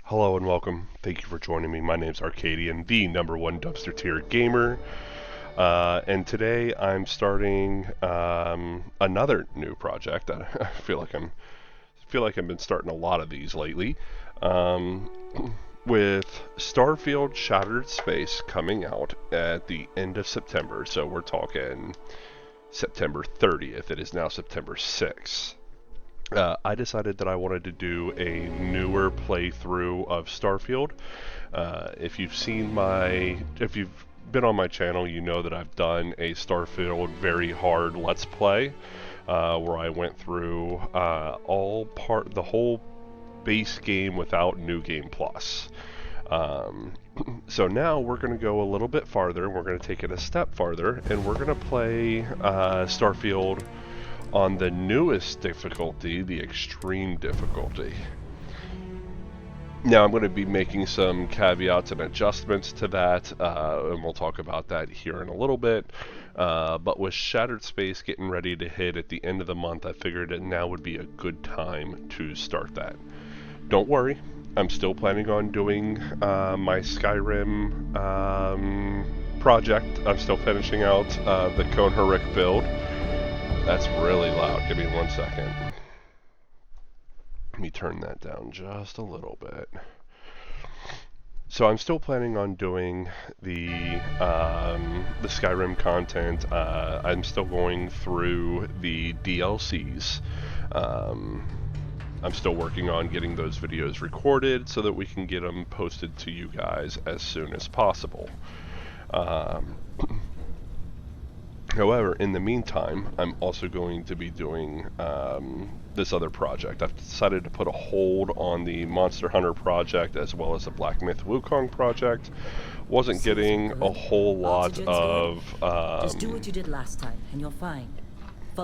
Hello and welcome. Thank you for joining me. My name's Arcadian, the #1 dumpster tier gamer. And today I'm starting another new project. I feel like I've been starting a lot of these lately. Um, with Starfield Shattered Space coming out at the end of September. So we're talking September 30th. It is now September 6th. I decided that I wanted to do a newer playthrough of Starfield. If you've been on my channel, you know that I've done a Starfield Very Hard Let's Play, where I went through the whole base game without New Game Plus. Um, so now we're going to go a little bit farther. We're going to take it a step farther, and we're going to play Starfield on the newest difficulty, the extreme difficulty. Now I'm going to be making some caveats and adjustments to that, and we'll talk about that here in a little bit. But with Shattered Space getting ready to hit at the end of the month, I figured that now would be a good time to start that. Don't worry, I'm still planning on doing my Skyrim project. I'm still finishing out the Konharik build. That's really loud. Give me 1 second. Let me turn that down just a little bit. So I'm still planning on doing the Skyrim content. I'm still going through the DLCs. I'm still working on getting those videos recorded so that we can get them posted to you guys as soon as possible. However, in the meantime, I'm also going to be doing this other project. I've decided to put a hold on the Monster Hunter project as well as the Black Myth Wukong project. Wasn't getting a whole lot of Just do what you did last time, and you're fine.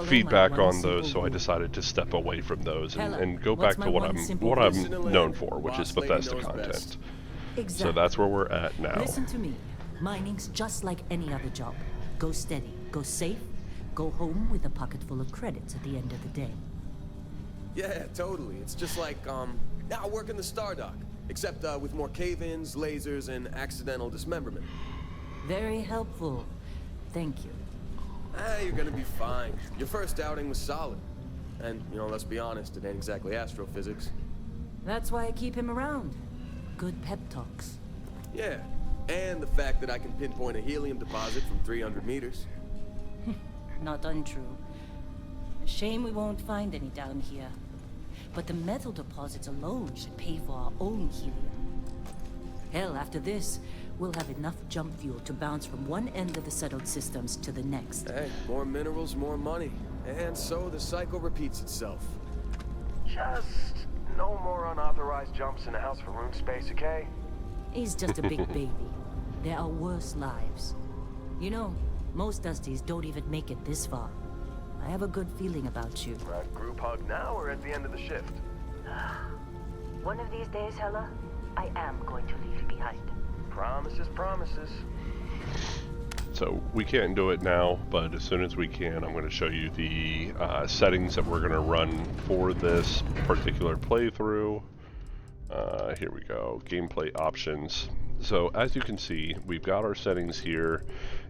feedback on those, so I decided to step away from those and go back to what I'm known for, which is Bethesda content. Exactly. So that's where we're at now. Listen to me. Mining's just like any other job. Go steady, go safe, go home with a pocket full of credits at the end of the day. Yeah, totally. It's just like, now working the Stardock, except with more cave-ins, lasers, and accidental dismemberment. Very helpful. Thank you. You're gonna be fine. Your first outing was solid. And, let's be honest, it ain't exactly astrophysics. That's why I keep him around. Good pep talks. Yeah, and the fact that I can pinpoint a helium deposit from 300 meters. Not untrue. A shame we won't find any down here. But the metal deposits alone should pay for our own helium. Hell, after this, we'll have enough jump fuel to bounce from one end of the settled systems to the next. Hey, more minerals, more money. And so the cycle repeats itself. Just no more unauthorized jumps in the house for room space, okay? He's just a big baby. There are worse lives. You know, most Dusties don't even make it this far. I have a good feeling about you. Group hug now or at the end of the shift? One of these days, Hella, I am going to leave you behind. Promises, promises. So we can't do it now, but as soon as we can, I'm going to show you the settings that we're going to run for this particular playthrough. Here we go, gameplay options. So as you can see, we've got our settings here.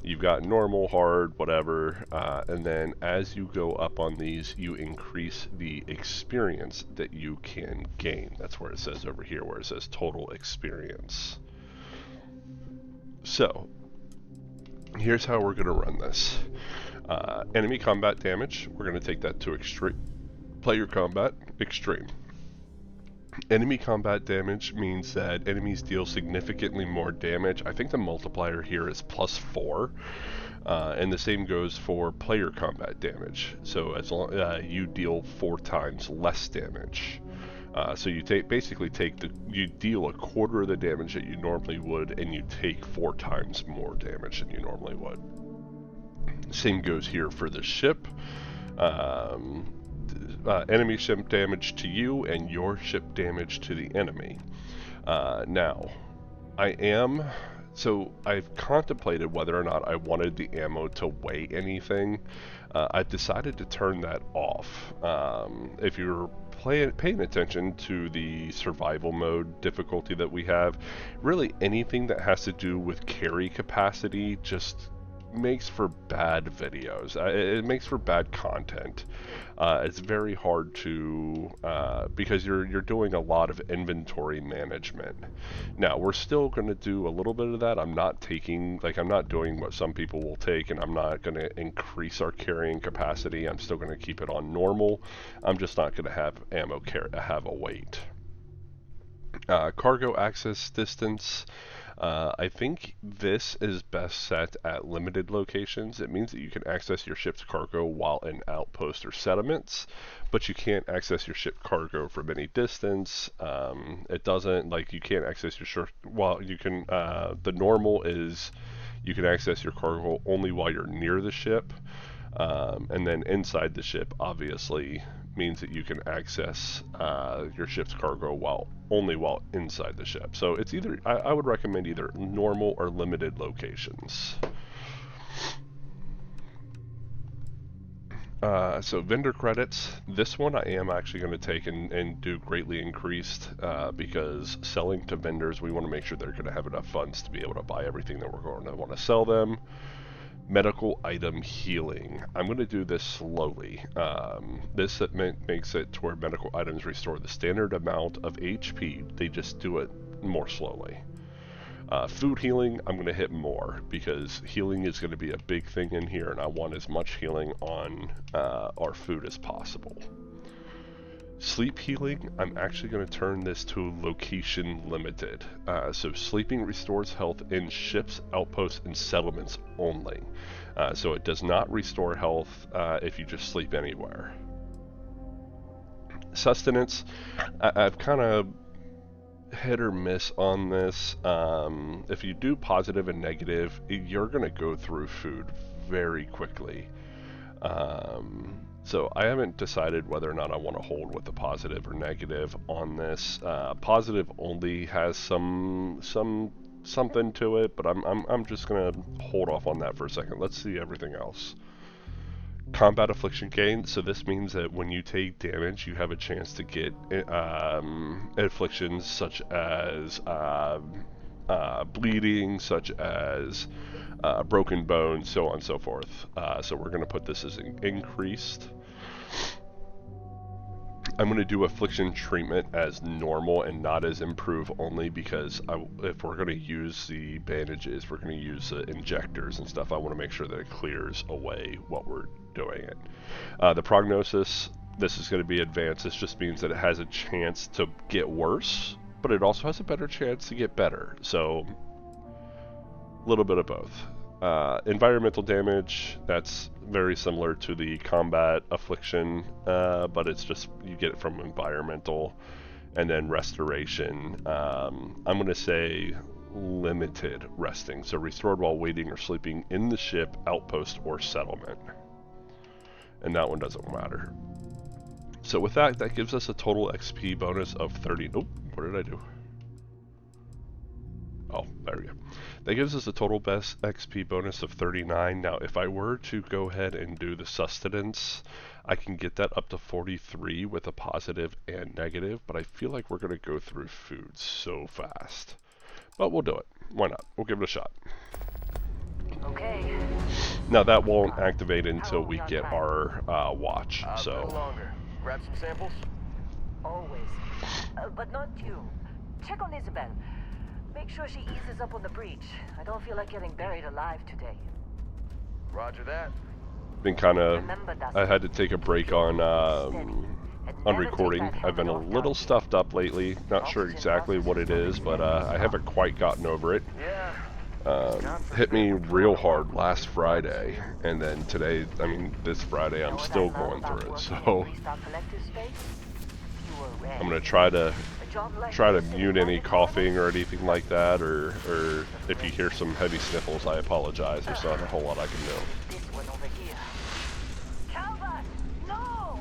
You've got normal, hard, whatever, and then as you go up on these, you increase the experience that you can gain. That's where it says over here, where it says total experience. So here's how we're going to run this. Enemy combat damage, we're going to take that to extreme. Player combat, extreme. Enemy combat damage means that enemies deal significantly more damage. I think the multiplier here is +4, and the same goes for player combat damage. So as long you deal 4 times less damage. So you you deal a quarter of the damage that you normally would, and you take 4 times more damage than you normally would. Same goes here for the ship. Enemy ship damage to you and your ship damage to the enemy. Now, I've contemplated whether or not I wanted the ammo to weigh anything. I've decided to turn that off. If you're paying attention to the survival mode difficulty that we have. Really anything that has to do with carry capacity just makes for bad videos. It makes for bad content. It's very hard to because you're doing a lot of inventory management. Now we're still going to do a little bit of that. I'm not doing what some people will take, and I'm not going to increase our carrying capacity. I'm still going to keep it on normal. I'm just not going to have have a weight. Cargo access distance. I think this is best set at limited locations. It means that you can access your ship's cargo while in outposts or settlements, but you can't access your ship cargo from any distance. It doesn't, like, you can't access your ship, well, you can, the normal is you can access your cargo only while you're near the ship, and then inside the ship, obviously, means that you can access your ship's cargo only while inside the ship. So it's either, I would recommend either normal or limited locations. So vendor credits, this one I am actually going to take and do greatly increased because selling to vendors, we want to make sure they're going to have enough funds to be able to buy everything that we're going to want to sell them. Medical item healing. I'm going to do this slowly. This makes it to where medical items restore the standard amount of HP. They just do it more slowly. Food healing, I'm going to hit more because healing is going to be a big thing in here, and I want as much healing on our food as possible. Sleep healing, I'm actually going to turn this to location limited. So sleeping restores health in ships, outposts, and settlements only. So it does not restore health if you just sleep anywhere. Sustenance, I've kind of hit or miss on this. If you do positive and negative, you're going to go through food very quickly. So I haven't decided whether or not I want to hold with the positive or negative on this. Positive only has something to it, but I'm just gonna hold off on that for a second. Let's see everything else. Combat affliction gain. So this means that when you take damage, you have a chance to get afflictions such as bleeding, such as broken bones, so on and so forth. So we're going to put this as increased. I'm going to do affliction treatment as normal and not as improve only because if we're going to use the bandages, we're going to use the injectors and stuff. I want to make sure that it clears away what we're doing it. The prognosis, this is going to be advanced. This just means that it has a chance to get worse, but it also has a better chance to get better. So a little bit of both. Environmental damage, that's very similar to the combat affliction, but it's just you get it from environmental. And then restoration, I'm going to say limited resting, so restored while waiting or sleeping in the ship, outpost, or settlement. And that one doesn't matter. So with that, that gives us a total XP bonus of 30. Oh, what did I do? Oh, there we go. That gives us a total best XP bonus of 39. Now, if I were to go ahead and do the sustenance, I can get that up to 43 with a positive and negative, but I feel like we're going to go through food so fast. But we'll do it. Why not? We'll give it a shot. Okay. Now, that won't activate until we get our watch, A so... little longer. Grab some samples? Always. But not you. Check on Isabel. Make sure she eases up on the breach. I don't feel like getting buried alive today. Roger that. Been kind of... Remember, Dustin, I had to take a break on recording. I've been a little stuffed up lately. Not sure exactly what it is, but I haven't quite gotten over it. Yeah. Hit me real hard last Friday, and then today, I mean this Friday, I'm still going through it. So I'm gonna try to mute any coughing or anything like that, or if you hear some heavy sniffles, I apologize. There's not a whole lot I can do. This one over here. Calvert! No!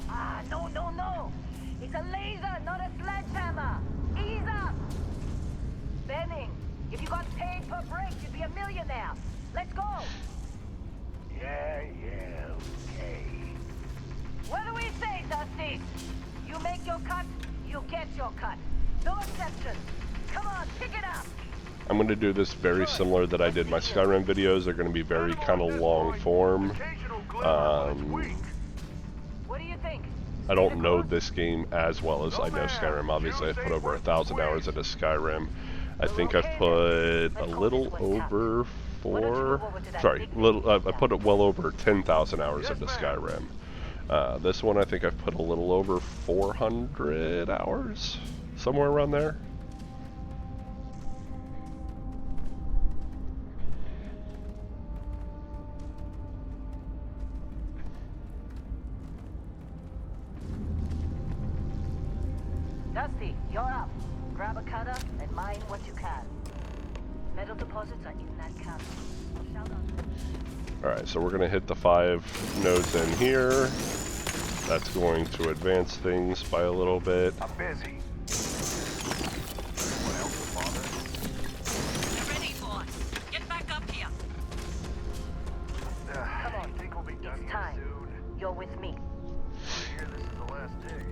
No. It's a laser, not a sledgehammer. Ease up! Benning, if you got paid per break, you'd be a millionaire. Let's go! Yeah, okay. What do we say, Dusty? You make your cut, you get your cut. No exceptions. Come on, pick it up. I'm going to do this very similar that I did my Skyrim videos. They're going to be very kind of long form. What do you think? I don't know this game as well as I know Skyrim. Obviously, I've put over 1,000 hours into Skyrim. I think I've put a little over I put it well over 10,000 hours into Skyrim. This one I think I've put a little over 400 hours, somewhere around there. Dusty, you're up. Grab a cutter and mine what you can. Metal deposits are in that cabin. Shout out. Alright, so we're going to hit the 5 nodes in here. That's going to advance things by a little bit. I'm busy. What else, Father? You're ready, boss. Get back up here. Come on. You think we'll be done It's here time. soon? You're with me. I hear this is the last dig.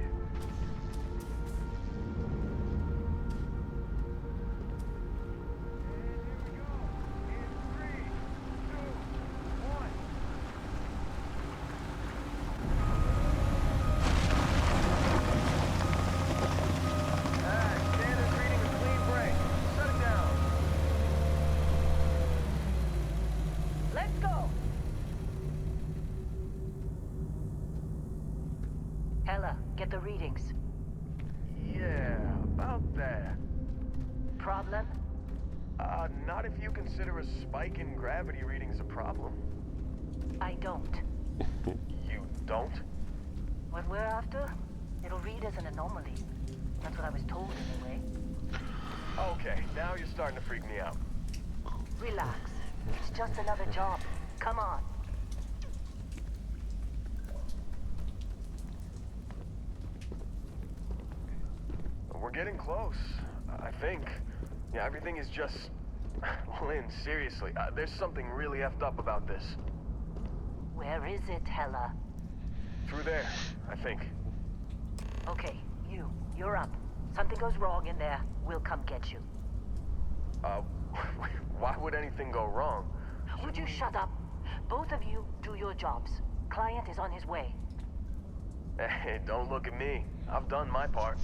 Let's go. Hella, get the readings. Yeah, about that. Problem? Not if you consider a spike in gravity readings a problem. I don't. You don't? What we're after, it'll read as an anomaly. That's what I was told anyway. Okay, now you're starting to freak me out. Relax. It's just another job. Come on. We're getting close, I think. Yeah, everything is just... Lynn, seriously, there's something really effed up about this. Where is it, Hella? Through there, I think. Okay, you're up. Something goes wrong in there, we'll come get you. Why would anything go wrong? Would you shut up? Both of you do your jobs. Client is on his way. Hey, don't look at me. I've done my part.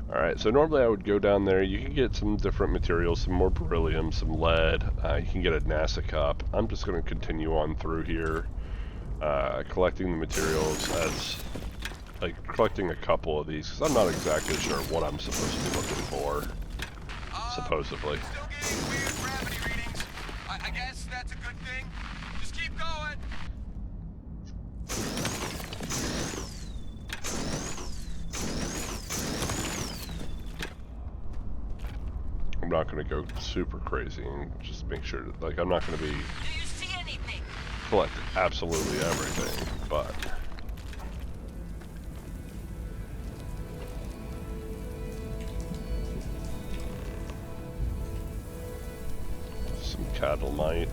Alright, so normally I would go down there. You can get some different materials, some more beryllium, some lead. You can get a NASA cup. I'm just going to continue on through here, collecting the materials as, like, collecting a couple of these, because I'm not exactly sure what I'm supposed to be looking for, supposedly. Still getting weird gravity readings. I guess that's a good thing. Just keep going. I'm not going to go super crazy and just make sure that, like, I'm not going to be Do you see anything? collect absolutely everything, but some cattle might.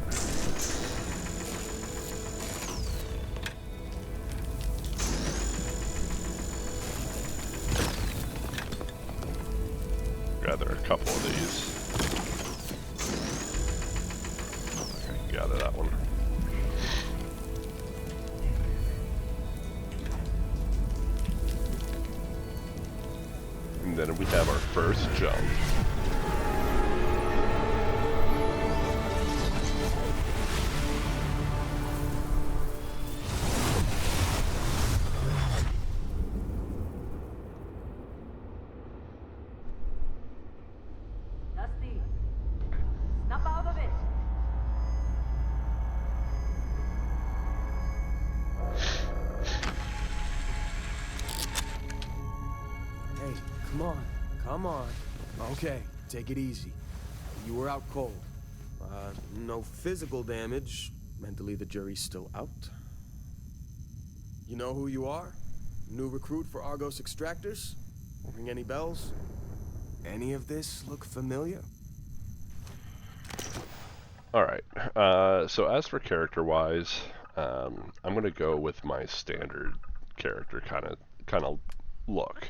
Gather a couple of these. Okay, gather that one. And then we have our first jump. Dusty, snap out of it. Hey, come on. Okay, take it easy. You were out cold. No physical damage. Mentally, the jury's still out. You know who you are? New recruit for Argos Extractors? Ring any bells? Any of this look familiar? Alright, so as for character-wise, I'm going to go with my standard character kind of kind of look.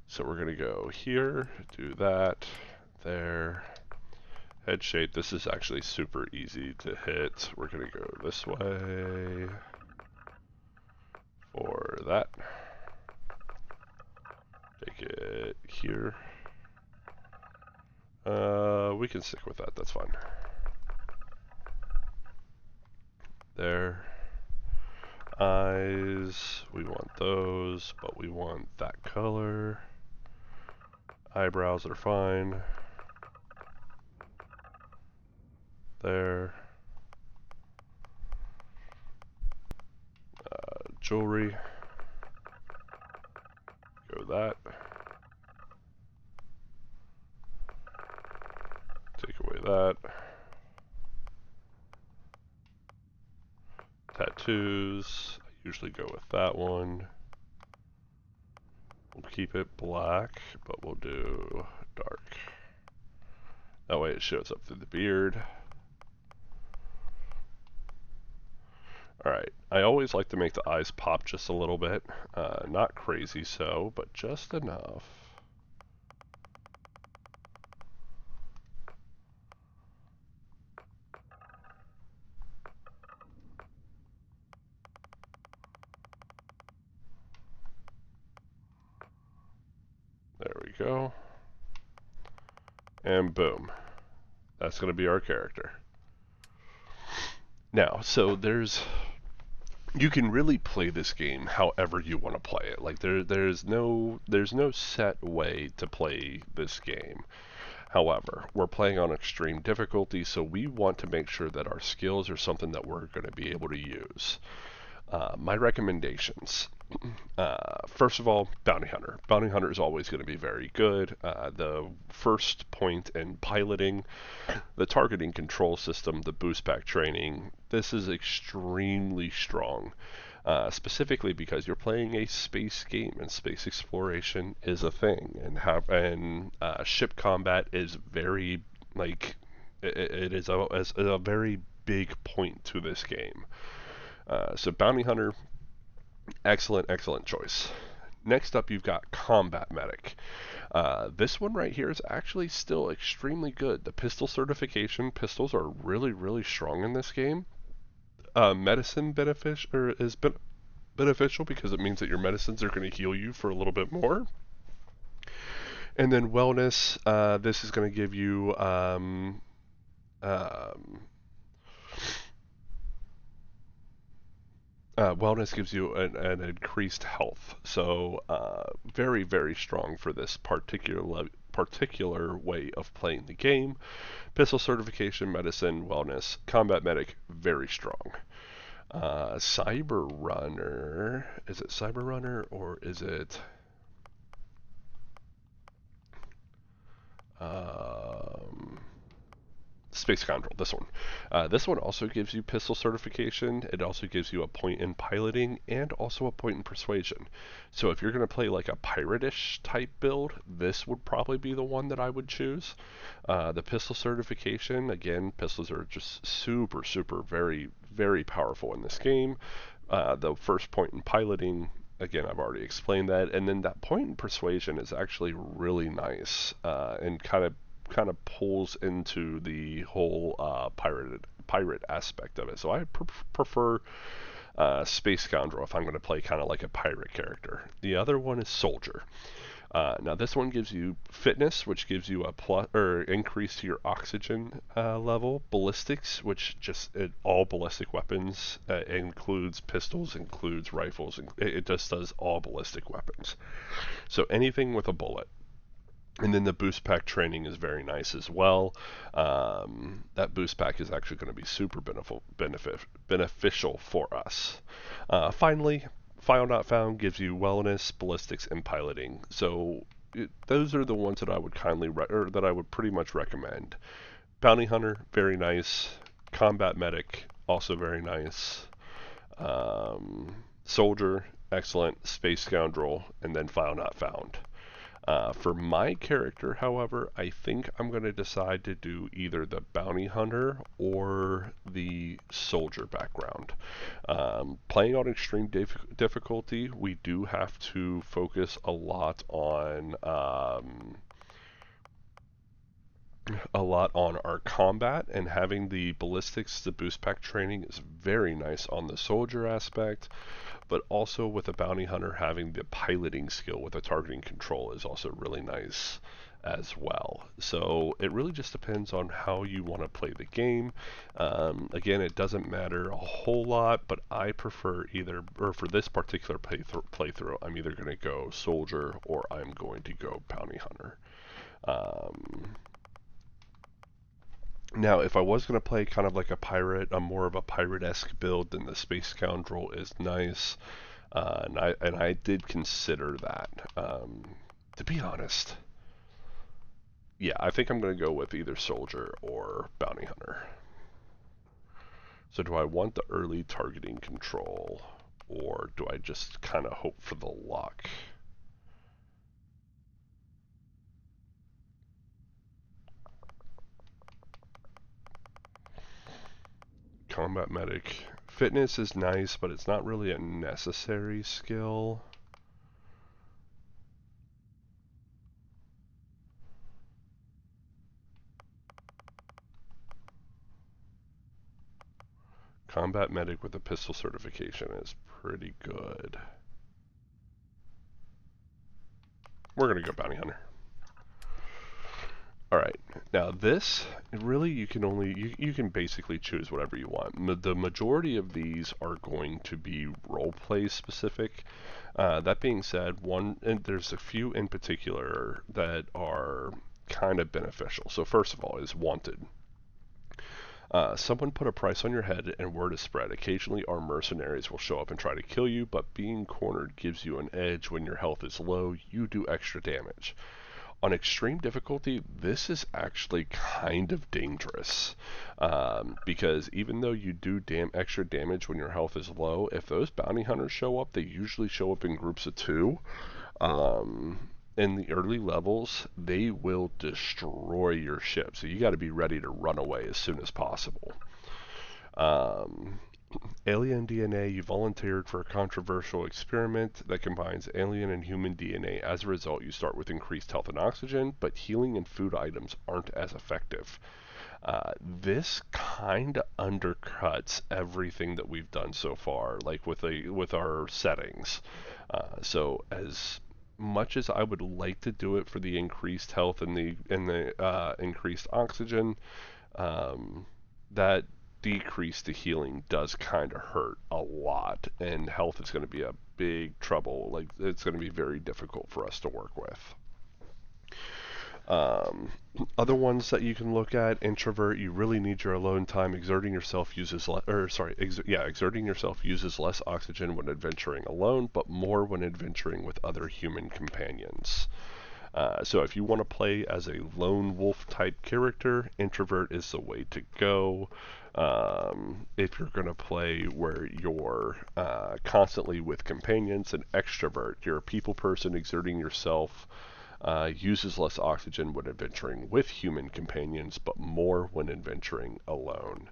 So we're gonna go here, do that, there. Head shape, this is actually super easy to hit. We're gonna go this way for that. Take it here. We can stick with that, that's fine. There. Eyes, we want those, but we want that color. Eyebrows are fine. There. Jewelry. Go that. Take away that. Tattoos. I usually go with that one. We'll keep it black, but we'll do dark. That way it shows up through the beard. Alright, I always like to make the eyes pop just a little bit. Not crazy so, but just enough. There we go. And boom. That's going to be our character. Now, so you can really play this game however you want to play it. Like there's no set way to play this game. However, we're playing on extreme difficulty, so we want to make sure that our skills are something that we're going to be able to use. My recommendations. First of all, Bounty Hunter. Bounty Hunter is always going to be very good. The first point in piloting, the targeting control system, the boost pack training, this is extremely strong. Specifically because you're playing a space game and space exploration is a thing, and ship combat is very it is a very big point to this game. So Bounty Hunter, excellent choice. Next up, you've got Combat Medic. This one right here is actually still extremely good. The pistol certification, pistols are really strong in this game. Medicine is beneficial because it means that your medicines are going to heal you for a little bit more. And then wellness, this is going to give you wellness gives you an increased health, so very strong for this particular way of playing the game. Pistol certification, medicine, wellness, combat medic, very strong. Cyber Runner, is it Cyber Runner or is it Space Scoundrel, this one. This one also gives you pistol certification. It also gives you a point in piloting and also a point in persuasion. So if you're going to play like a pirate-ish type build, this would probably be the one that I would choose. The pistol certification, again, pistols are just super very powerful in this game. The first point in piloting, again, I've already explained that. And then that point in persuasion is actually really nice and kind of pulls into the whole pirate aspect of it. So I prefer Space Scoundrel if I'm going to play kind of like a pirate character. The other one is Soldier. Now this one gives you fitness, which gives you a plus or increase to your oxygen level. Ballistics, which all ballistic weapons includes pistols, includes rifles. It just does all ballistic weapons. So anything with a bullet. And then the boost pack training is very nice as well. That boost pack is actually going to be super beneficial for us. Finally, File Not Found gives you wellness, ballistics, and piloting. So those are the ones that I would that I would pretty much recommend. Bounty Hunter, very nice. Combat Medic, also very nice. Soldier, excellent. Space Scoundrel, and then File Not Found. For my character, however, I think I'm going to decide to do either the bounty hunter or the soldier background. Playing on extreme difficulty, we do have to focus a lot on our combat, and having the ballistics, the boost pack training is very nice on the soldier aspect, but also with a bounty hunter, having the piloting skill with the targeting control is also really nice as well. So it really just depends on how you want to play the game. Again, it doesn't matter a whole lot, but I prefer either, or for this particular playthrough, I'm either going to go soldier or I'm going to go bounty hunter. Now, if I was going to play kind of like a pirate, a more of a pirate-esque build, then the Space Scoundrel is nice, and I did consider that. To be honest, yeah, I think I'm going to go with either soldier or bounty hunter. So do I want the early targeting control, or do I just kind of hope for the luck? Combat medic. Fitness is nice, but it's not really a necessary skill. Combat medic with a pistol certification is pretty good. We're going to go bounty hunter. Alright, now this, really you can basically choose whatever you want. The majority of these are going to be roleplay specific. That being said, there's a few in particular that are kind of beneficial. So first of all is wanted. Someone put a price on your head and word is spread. Occasionally our mercenaries will show up and try to kill you, but being cornered gives you an edge. When your health is low, you do extra damage. On extreme difficulty, this is actually kind of dangerous, because even though you do extra damage when your health is low, if those bounty hunters show up, they usually show up in groups of 2. In the early levels, they will destroy your ship, so you got to be ready to run away as soon as possible. Alien DNA, you volunteered for a controversial experiment that combines alien and human DNA. As a result, you start with increased health and oxygen, but healing and food items aren't as effective. This kind of undercuts everything that we've done so far, like with our settings. So as much as I would like to do it for the increased health and the increased oxygen, that decrease to healing does kind of hurt a lot, and health is going to be a big trouble. Like, it's going to be very difficult for us to work with. Other ones that you can look at: introvert, you really need your alone time. Exerting yourself uses less oxygen when adventuring alone, but more when adventuring with other human companions. So if you want to play as a lone wolf type character, introvert is the way to go. If you're going to play where you're constantly with companions, an extrovert, you're a people person, exerting yourself, uses less oxygen when adventuring with human companions, but more when adventuring alone.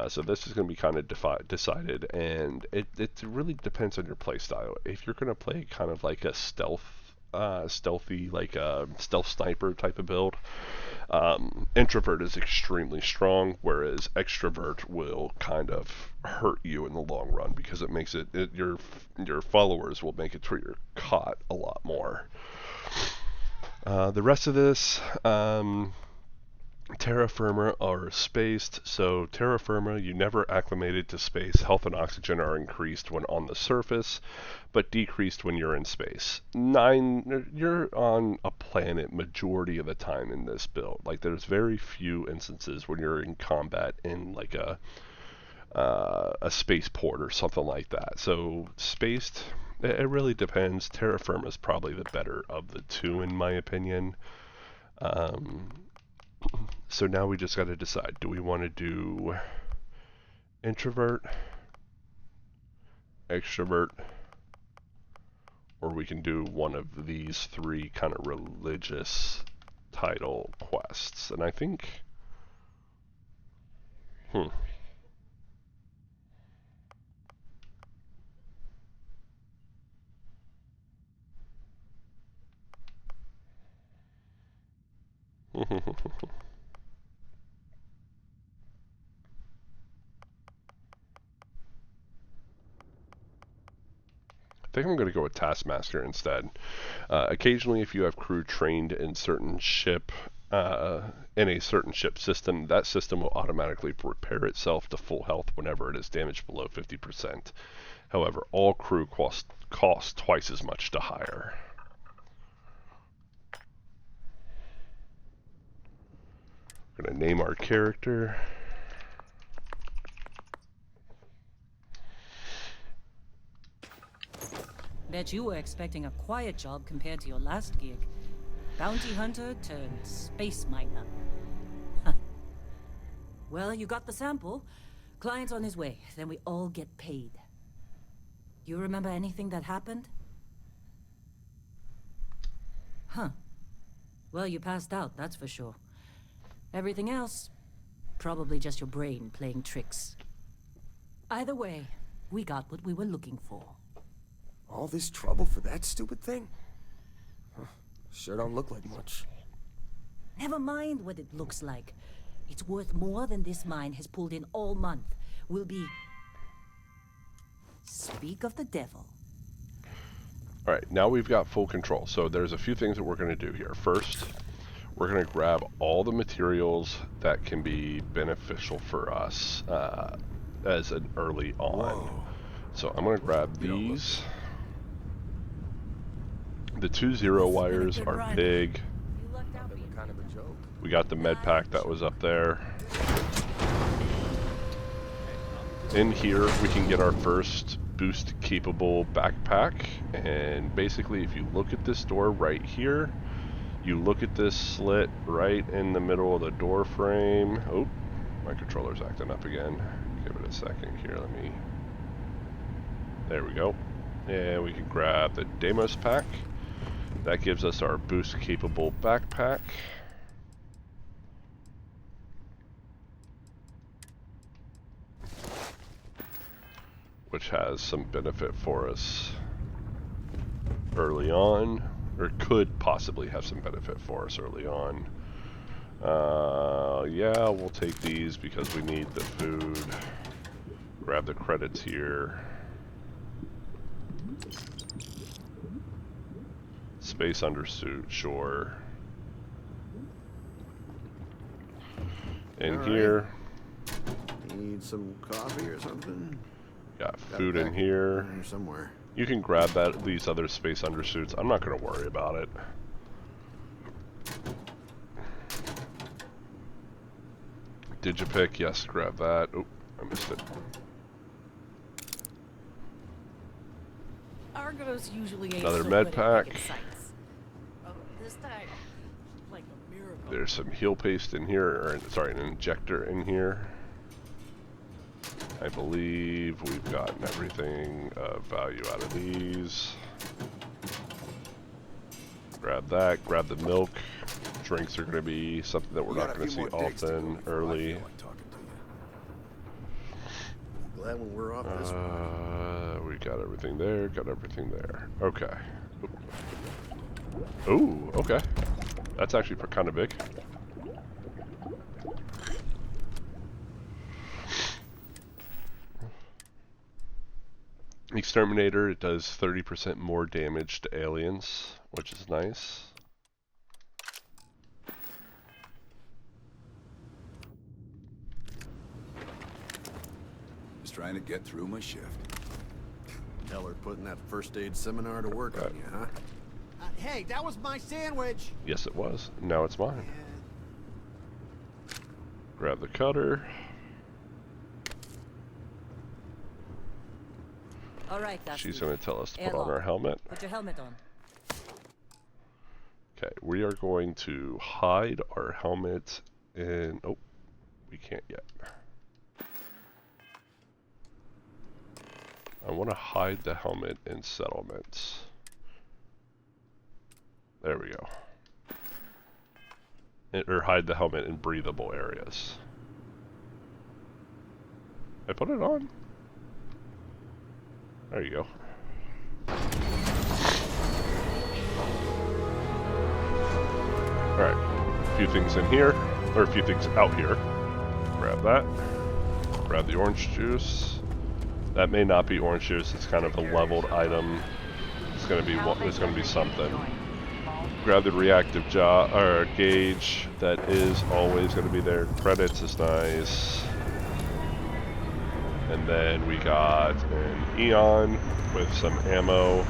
So this is going to be kind of decided, and it really depends on your play style. If you're going to play kind of like a stealthy, like a stealth sniper type of build, introvert is extremely strong, whereas extrovert will kind of hurt you in the long run, because it makes your followers will make it to where you're caught a lot more. The rest of this, terra firma are spaced. So terra firma, you never acclimated to space. Health and oxygen are increased when on the surface, but decreased when you're in space. 9, you're on a planet majority of the time in this build. Like, there's very few instances when you're in combat in like a spaceport or something like that. So spaced, it really depends. Terra firma is probably the better of the two, in my opinion. So now we just got to decide, do we want to do introvert, extrovert, or we can do one of these three kind of religious title quests. And I think, I think I'm going to go with Taskmaster instead. Occasionally, if you have crew trained in certain ship, in a certain ship system, that system will automatically repair itself to full health whenever it is damaged below 50%. However, all crew cost twice as much to hire. We're going to name our character. Bet you were expecting a quiet job compared to your last gig. Bounty hunter turned space miner. Huh. Well, you got the sample. Client's on his way, then we all get paid. You remember anything that happened? Huh. Well, you passed out, that's for sure. Everything else, probably just your brain playing tricks. Either way, we got what we were looking for. All this trouble for that stupid thing? Huh. Sure don't look like much. Never mind what it looks like. It's worth more than this mine has pulled in all month. We'll be... Speak of the devil. Alright, now we've got full control. So there's a few things that we're going to do here. First, we're going to grab all the materials that can be beneficial for us as an early on. Whoa. So I'm going to grab these. The 2 0 wires are big. Kind of a joke. We got the med pack that was up there. In here, we can get our first boost capable backpack. And basically, if you look at this door right here, you look at this slit right in the middle of the door frame. Oh, my controller's acting up again. Give it a second here. Let me... There we go. And we can grab the Deimos pack. That gives us our boost capable backpack. Which has some benefit for us early on, or could possibly have some benefit for us early on. Yeah, we'll take these because we need the food. Grab the credits here. Space undersuit, sure. In here, Need some coffee or something? got food in here. Somewhere. You can grab these other space undersuits. I'm not going to worry about it. Digipick, yes, grab that. Oh, I missed it. Argos usually ain't Another so med good at pack. picking sites. Oh, this time, like a miracle. There's some heal paste in here, or sorry, an injector in here. I believe we've gotten everything of value out of these. Grab that, grab the milk. Drinks are going to be something that we're not going to see often early. Glad when we're off this one. We got everything there, got everything there. Okay. Ooh, okay. That's actually kind of big. Exterminator, it does 30% more damage to aliens, which is nice. Just trying to get through my shift. Tell her putting that first aid seminar to work on you, huh? Hey, that was my sandwich. Yes, it was. Now it's mine. Grab the cutter. All right, that's She's going to tell us to put Airlock. on our helmet. Put your helmet on. Okay, we are going to hide our helmet in... Oh, we can't yet. I want to hide the helmet in settlements. There we go. Or hide the helmet in breathable areas. I put it on. There you go. Alright. A few things in here. Or a few things out here. Grab that. Grab the orange juice. That may not be orange juice. It's kind of a leveled item. It's gonna be something. Grab the reactive gauge. That is always gonna be there. Credits is nice. And then we got an Eon with some ammo.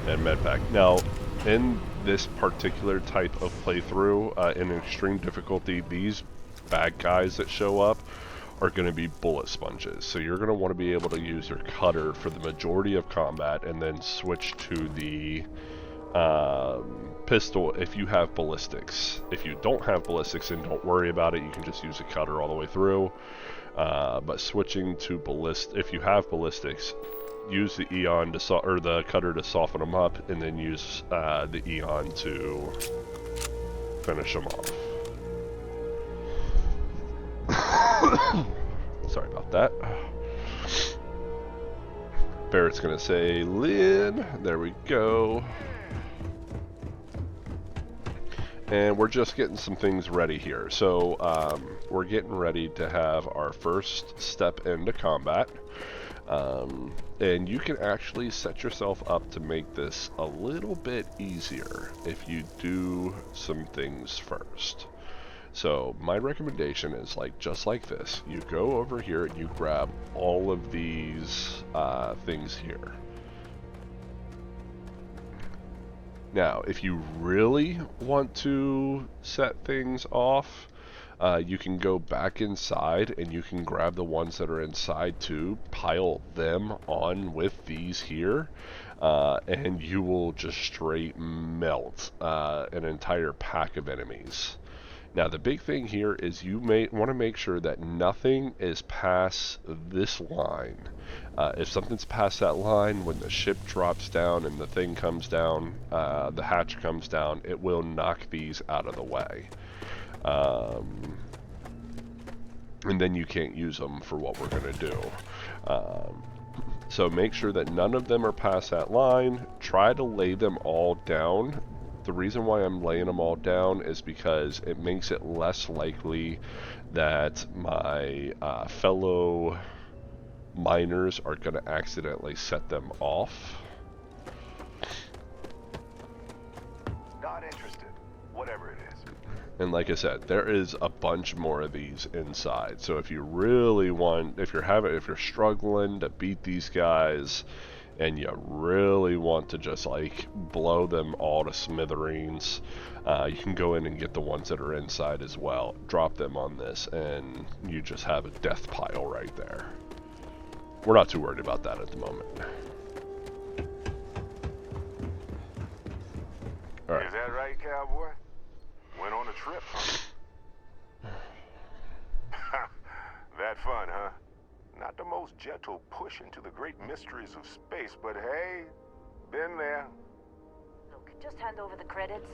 And medpack. Now, in this particular type of playthrough, in extreme difficulty, these bad guys that show up are going to be bullet sponges. So you're going to want to be able to use your cutter for the majority of combat and then switch to the pistol if you have ballistics. If you don't have ballistics, then don't worry about it. You can just use a cutter all the way through. But switching to if you have ballistics, use the Eon to or the cutter to soften them up, and then use the Eon to finish them off. Sorry about that. Barrett's gonna say Lynn. There we go. And we're just getting some things ready here. So we're getting ready to have our first step into combat. And you can actually set yourself up to make this a little bit easier if you do some things first. So my recommendation is just like this. You go over here and you grab all of these things here. Now, if you really want to set things off, you can go back inside and you can grab the ones that are inside too, pile them on with these here, and you will just straight melt an entire pack of enemies. Now the big thing here is you may want to make sure that nothing is past this line. If something's past that line, when the ship drops down and the thing comes down, the hatch comes down, it will knock these out of the way. And then you can't use them for what we're going to do. So make sure that none of them are past that line. Try to lay them all down. The reason why I'm laying them all down is because it makes it less likely that my fellow miners are going to accidentally set them off. Not interested. Whatever it is. And like I said, there is a bunch more of these inside. So if you really want, if you're struggling to beat these guys, and you really want to just blow them all to smithereens, you can go in and get the ones that are inside as well. Drop them on this, and you just have a death pile right there. We're not too worried about that at the moment. All right. Is that right, cowboy? Went on a trip, huh? That fun, huh? Not the most gentle push into the great mysteries of space, but hey, been there. Look, just hand over the credits,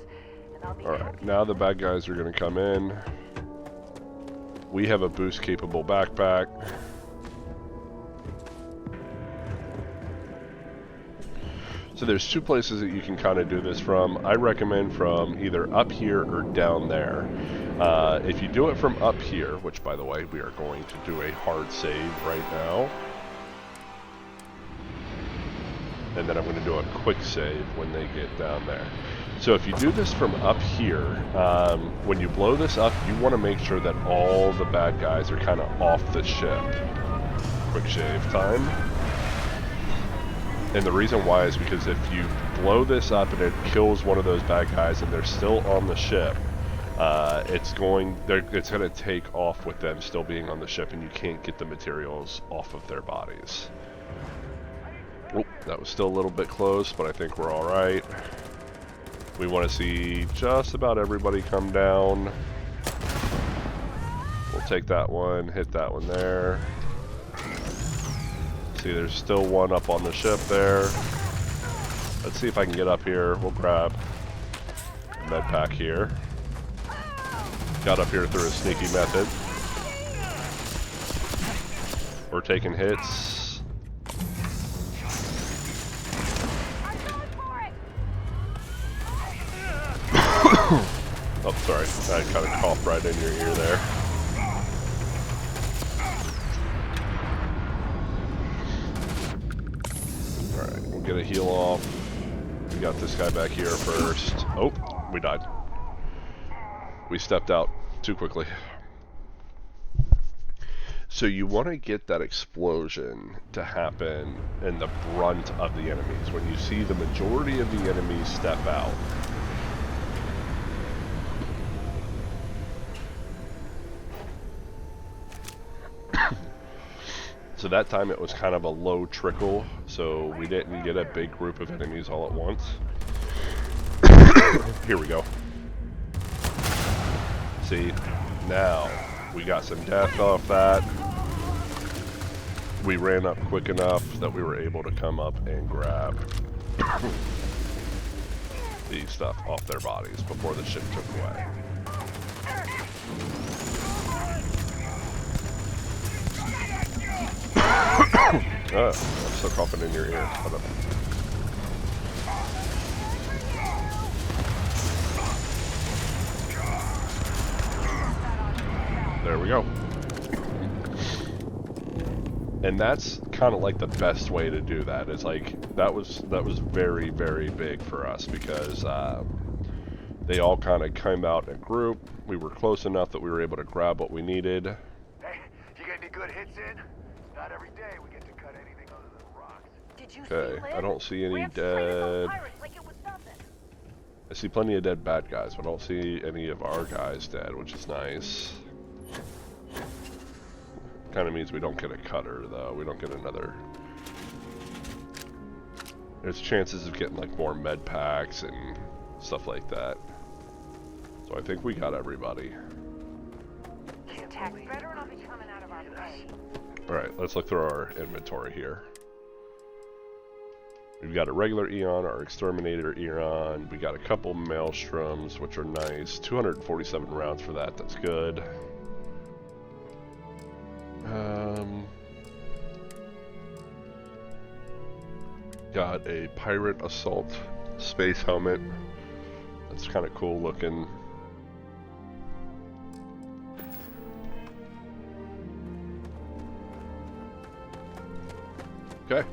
and I'll be Alright, now the bad guys are going to come in. We have a boost-capable backpack. So there's two places that you can kind of do this from. I recommend from either up here or down there. If you do it from up here, which by the way, we are going to do a hard save right now. And then I'm going to do a quick save when they get down there. So if you do this from up here, when you blow this up, you want to make sure that all the bad guys are kind of off the ship. Quick shave time. And the reason why is because if you blow this up and it kills one of those bad guys and they're still on the ship, it's going to take off with them still being on the ship, and you can't get the materials off of their bodies. Oh, that was still a little bit close, but I think we're all right. We want to see just about everybody come down. We'll take that one, hit that one there. See, there's still one up on the ship there. Let's see if I can get up here. We'll grab a med pack here. Got up here through a sneaky method. We're taking hits. Oh, sorry. I kind of coughed right in your ear there. Alright, we'll get a heal off. We got this guy back here first. Oh, we died. We stepped out too quickly. So you want to get that explosion to happen in the brunt of the enemies. When you see the majority of the enemies step out. So that time it was kind of a low trickle, so we didn't get a big group of enemies all at once. Here we go. See, now we got some death off that. We ran up quick enough that we were able to come up and grab these stuff off their bodies before the ship took away. I'm still coughing in your ear. Hold up. There we go. And that's kind of like the best way to do that. Is like that was very, very big for us because they all kind of came out in a group. We were close enough that we were able to grab what we needed. Hey, you get any good hits in? Not every day we get to cut anything other than rocks. Did you Okay, see I don't see any Ramps traded those dead. pirates like it was nothing. I see plenty of dead bad guys, but I don't see any of our guys dead, which is nice. Kind of means we don't get a cutter, though. We don't get another. There's chances of getting like more med packs and stuff like that. So I think we got everybody. Tax better not be coming out of our pay. Alright, let's look through our inventory here. We've got a regular Eon, our Exterminator Eon. We got a couple Maelstroms, which are nice. 247 rounds for that, that's good. Got a Pirate Assault Space Helmet. That's kind of cool looking. Okay.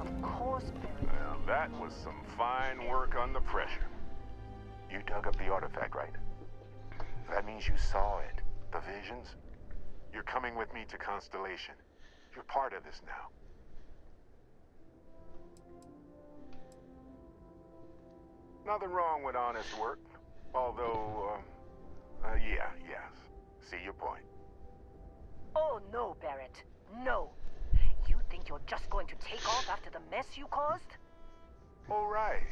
Of course, Barry. Well, that was some fine work under pressure. You dug up the artifact, right? That means you saw it. The visions? You're coming with me to Constellation. You're part of this now. Nothing wrong with honest work. Although, yes. See your point. Oh, no, Barrett. No. You think you're just going to take off after the mess you caused? All right.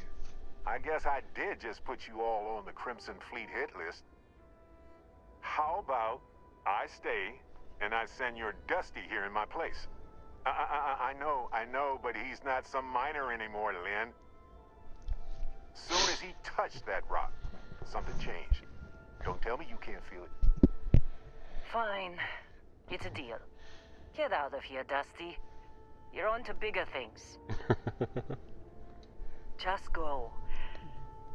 I guess I did just put you all on the Crimson Fleet hit list. How about I stay and I send your Dusty here in my place? I know, but he's not some miner anymore, Lynn. Soon as he touched that rock, something changed. Don't tell me you can't feel it. Fine. It's a deal. Get out of here, Dusty. You're on to bigger things. Just go.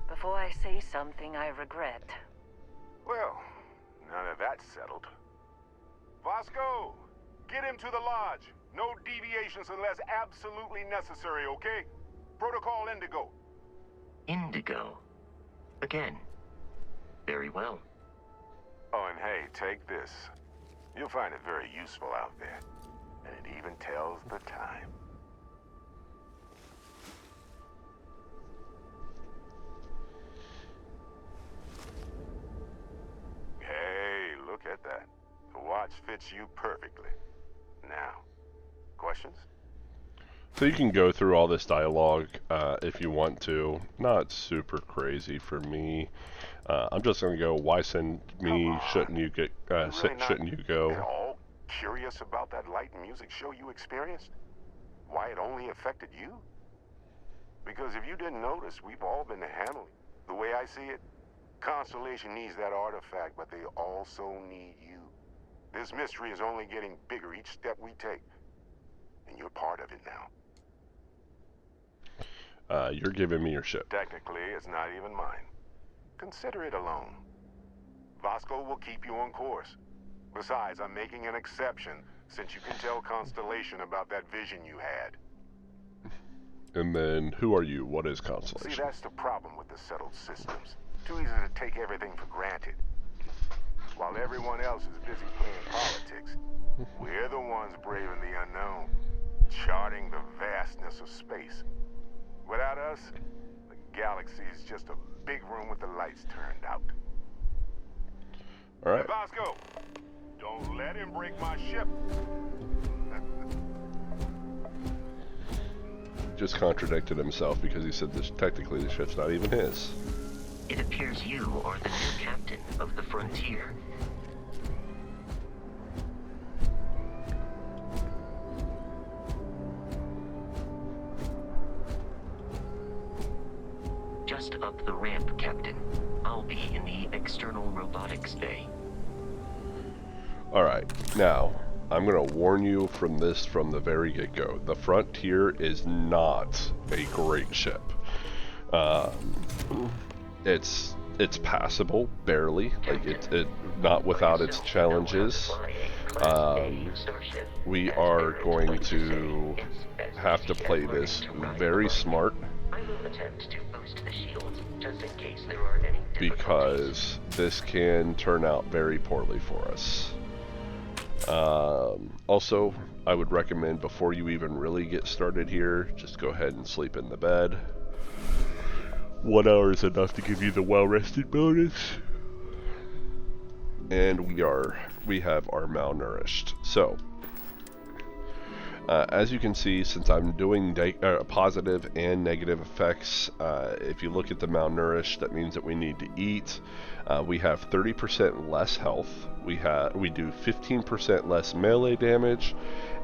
Before I say something I regret. Well, none of that's settled. Vasco, get him to the lodge. No deviations unless absolutely necessary, okay? Protocol Indigo. Indigo. Again. Very well. Oh, and hey, take this. You'll find it very useful out there. And it even tells the time. Hey, look at that. The watch fits you perfectly. Now, questions? So you can go through all this dialogue if you want to. Not super crazy for me. I'm just gonna go. Why send me? Shouldn't you get? Shouldn't you go? curious about that light and music show you experienced? Why it only affected you? Because if you didn't notice, we've all been handling it. The way I see it, Constellation needs that artifact, but they also need you. This mystery is only getting bigger each step we take. And you're part of it now. You're giving me your ship. Technically, it's not even mine. Consider it a loan. Vasco will keep you on course. Besides, I'm making an exception since you can tell Constellation about that vision you had. And then, who are you? What is Constellation? See, that's the problem with the settled systems. Too easy to take everything for granted. While everyone else is busy playing politics, we're the ones braving the unknown, charting the vastness of space. Without us, the galaxy is just a big room with the lights turned out. All right. Hey, Vasco, don't let him break my ship. Just contradicted himself because he said this, technically the ship's not even his. It appears you are the new captain of the Frontier. Just up the ramp, Captain. I'll be in the external robotics bay. Alright, now, I'm going to warn you from this from the very get-go. The Frontier is not a great ship. It's passable, barely. Like, it not without its challenges. We are going to have to play this very smart. Because this can turn out very poorly for us. Also, I would recommend before you even really get started here, just go ahead and sleep in the bed. 1 hour is enough to give you the well-rested bonus. And we have our malnourished. So, as you can see, since I'm doing positive and negative effects, if you look at the malnourished, that means that we need to eat. We have 30% less health. We do 15% less melee damage,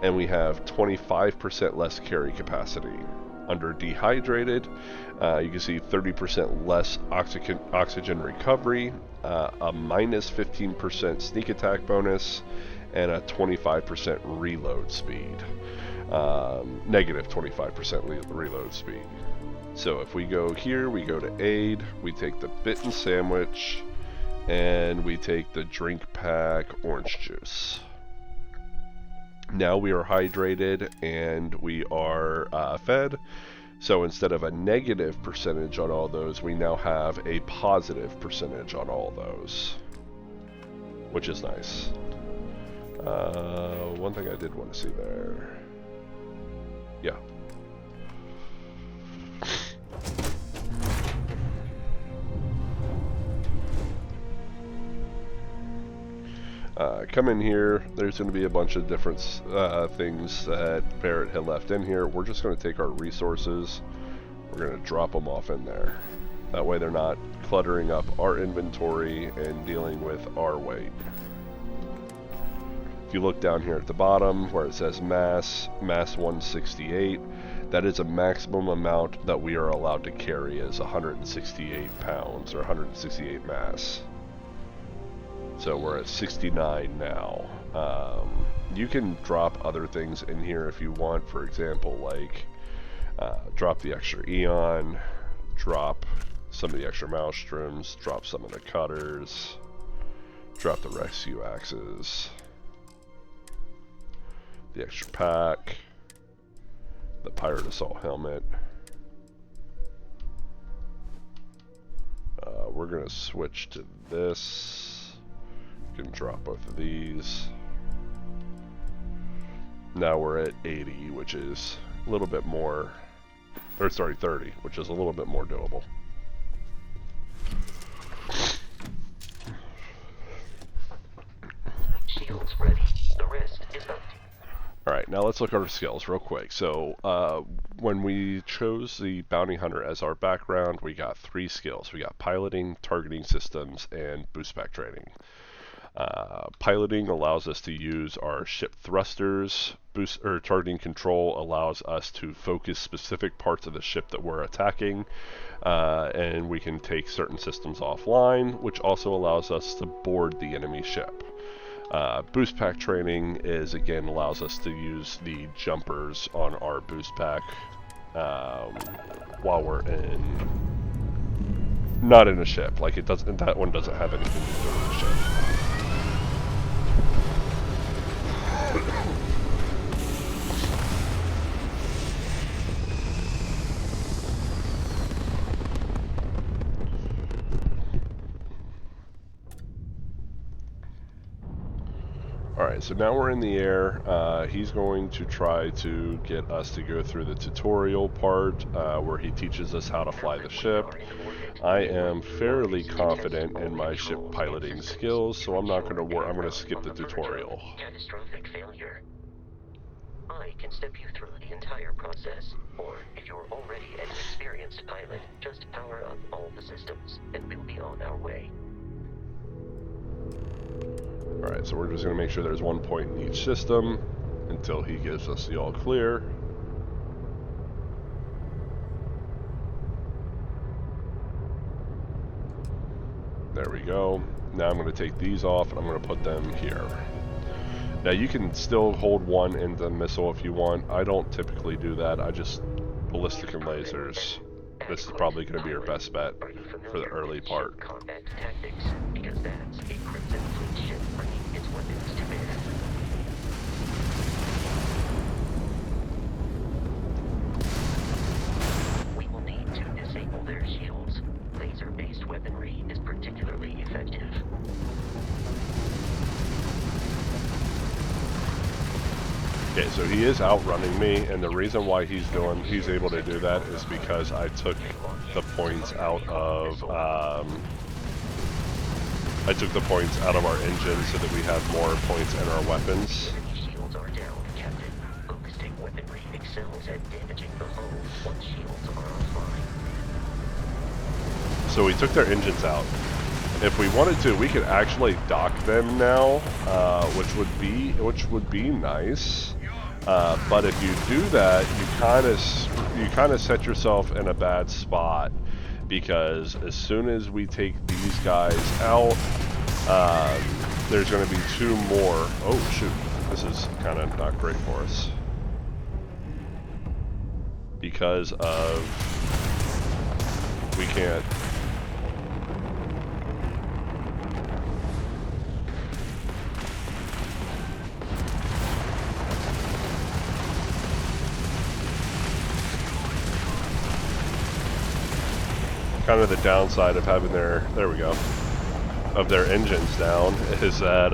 and we have 25% less carry capacity. Under dehydrated, you can see 30% less oxygen recovery, a minus 15% sneak attack bonus, and a 25% reload speed. Negative 25% reload speed. So if we go here, we go to aid, we take the bitten sandwich, and we take the drink pack orange juice. Now we are hydrated and we are fed. So instead of a negative percentage on all those, we now have a positive percentage on all those, which is nice. One thing I did want to see there. Yeah. Come in here. There's going to be a bunch of different things that Barrett had left in here. We're just going to take our resources. We're going to drop them off in there. That way they're not cluttering up our inventory and dealing with our weight. If you look down here at the bottom where it says mass 168, that is a maximum amount that we are allowed to carry is 168 pounds or 168 mass. So we're at 69 now. You can drop other things in here if you want. For example, like drop the extra Eon, drop some of the extra Maelstroms, drop some of the cutters, drop the rescue axes, the extra pack, the pirate assault helmet. We're gonna switch to this. You can drop both of these. Now we're at 80, which is a little bit more, or sorry, 30, which is a little bit more doable. Shields ready. The rest is empty. Alright, now let's look at our skills real quick. So, when we chose the Bounty Hunter as our background, we got 3 skills. We got piloting, targeting systems, and boost back training. Piloting allows us to use our ship thrusters. Boost or targeting control allows us to focus specific parts of the ship that we're attacking, and we can take certain systems offline, which also allows us to board the enemy ship. Boost pack training is, again, allows us to use the jumpers on our boost pack while we're not in a ship. Like, it doesn't, that one doesn't have anything to do with the ship. Alright, so now we're in the air. He's going to try to get us to go through the tutorial part where he teaches us how to fly the ship. I am fairly confident in my ship piloting skills, so I'm not going to worry. I'm going to skip the tutorial. Catastrophic failure. I can step you through the entire process, or if you're already an experienced pilot, just power up all the systems, and we'll be on our way. Alright, so we're just going to make sure there's 1 point in each system until he gives us the all clear. There we go. Now I'm going to take these off and I'm going to put them here. Now you can still hold one in the missile if you want. I don't typically do that. I just ballistic and lasers. This is probably going to be your best bet for the early part. Combat tactics, because that's a Crimson Fleet ship bringing its weapons to bear. We will need to disable their shields. Laser-based weaponry is particularly effective. Okay, so he is outrunning me, and the reason why he's able to do that is because I took the points out of our engine so that we have more points in our weapons. Shields are down, Captain. Focusing weaponry excels at damaging the hull once shields are offline. So we took their engines out. If we wanted to, we could actually dock them now, which would be nice. But if you do that, you kind of set yourself in a bad spot, because as soon as we take these guys out, there's going to be 2 more. Oh shoot, this is kind of not great for us because of we can't. Kind of the downside of having their, of their engines down is that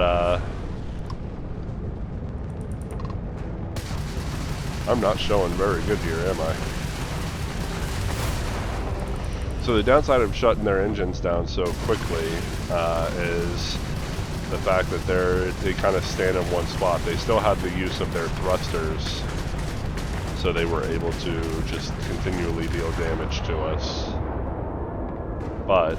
I'm not showing very good here, am I? So the downside of shutting their engines down so quickly is the fact that they kind of stand in one spot. They still have the use of their thrusters, so they were able to just continually deal damage to us. But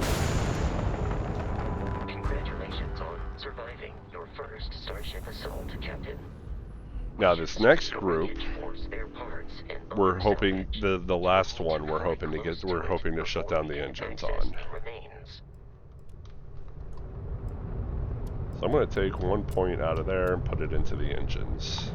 congratulations on surviving your first Starship assault, Captain. Now this next group, we're hoping the last one we're hoping to shut down the engines on. So I'm going to take 1 point out of there and put it into the engines.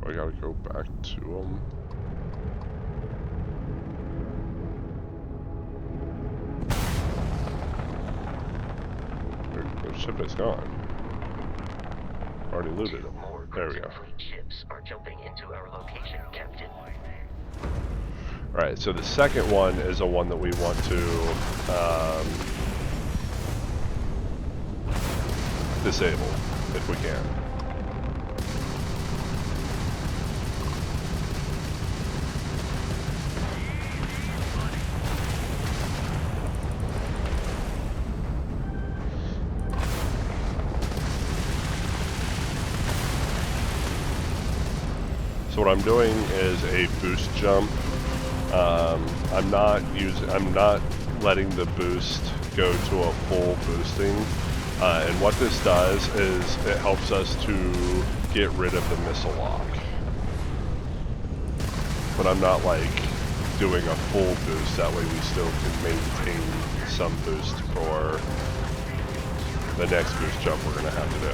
I gotta go back to them. Their ship is gone. Already looted them. There we go. Ships are jumping into our location, Captain. Alright, so the second one is a one that we want to disable if we can. So what I'm doing is a boost jump I'm not letting the boost go to a full boosting. And what this does is it helps us to get rid of the missile lock. But I'm not like doing a full boost, that way we still can maintain some boost for the next boost jump we're going to have to do.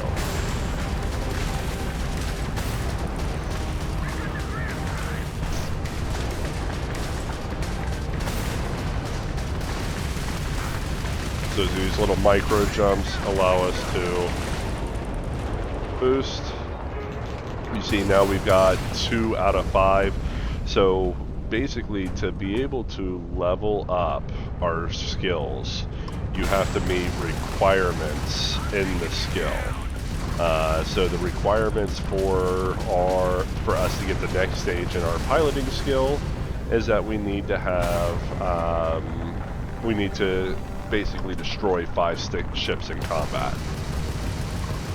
So these little micro jumps allow us to boost. You see now we've got 2 out of 5. So basically to be able to level up our skills, you have to meet requirements in the skill. So the requirements for us to get the next stage in our piloting skill is that we need to have we need to basically destroy 5 ships in combat.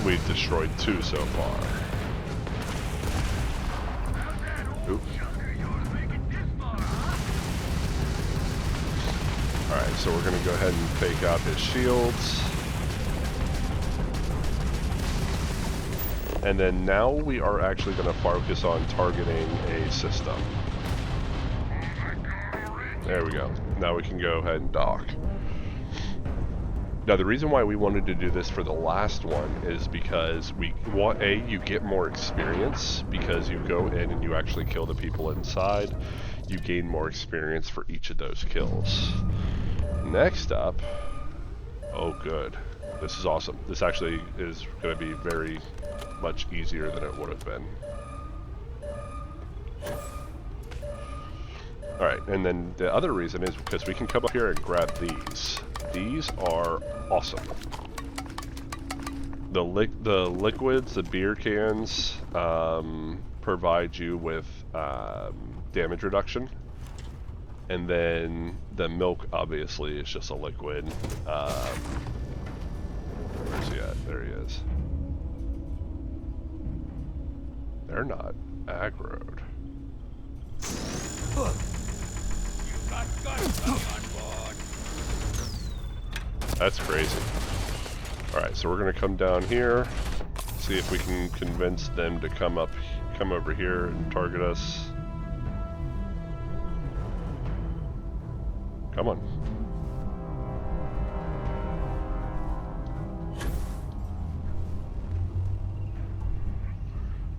We've destroyed 2 so far. Oops. Alright, so we're going to go ahead and take out his shields. And then now we are actually going to focus on targeting a system. There we go. Now we can go ahead and dock. Now the reason why we wanted to do this for the last one is because you get more experience because you go in and you actually kill the people inside. You gain more experience for each of those kills. Next up, oh good, this is awesome. This actually is going to be very much easier than it would have been. Alright, and then the other reason is because we can come up here and grab these. These are awesome. The liquids, the beer cans, provide you with damage reduction. And then the milk, obviously, is just a liquid. Where's he at? There he is. They're not aggroed. That's crazy. Alright, so we're going to come down here, see if we can convince them to come over here and target us. Come on.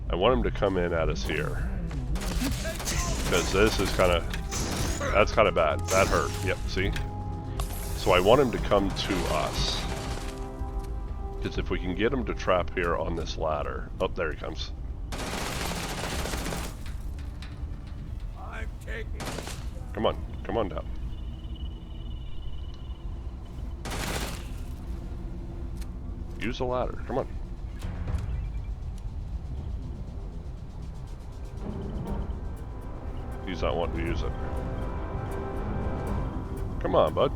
I want him to come in at us here. Because this is that's kind of bad. That hurt. Yep, see? So I want him to come to us. Because if we can get him to trap here on this ladder. Oh, there he comes. I'm taking. Come on down. Use the ladder, come on. He's not wanting to use it. Come on, bud.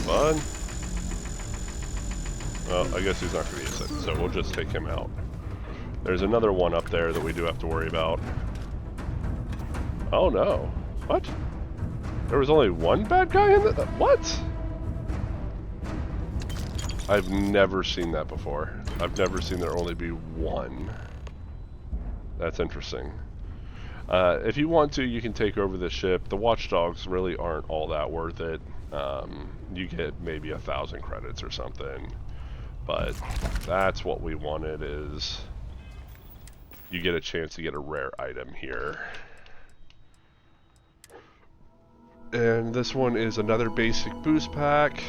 Bud. Well, I guess he's not going to use it, so we'll just take him out. There's another one up there that we do have to worry about. Oh no. What? There was only one bad guy in the... What? I've never seen that before. I've never seen there only be one. That's interesting. If you want to, you can take over the ship. The watchdogs really aren't all that worth it. You get maybe 1,000 credits or something, but that's what we wanted. Is you get a chance to get a rare item here, and this one is another basic boost pack.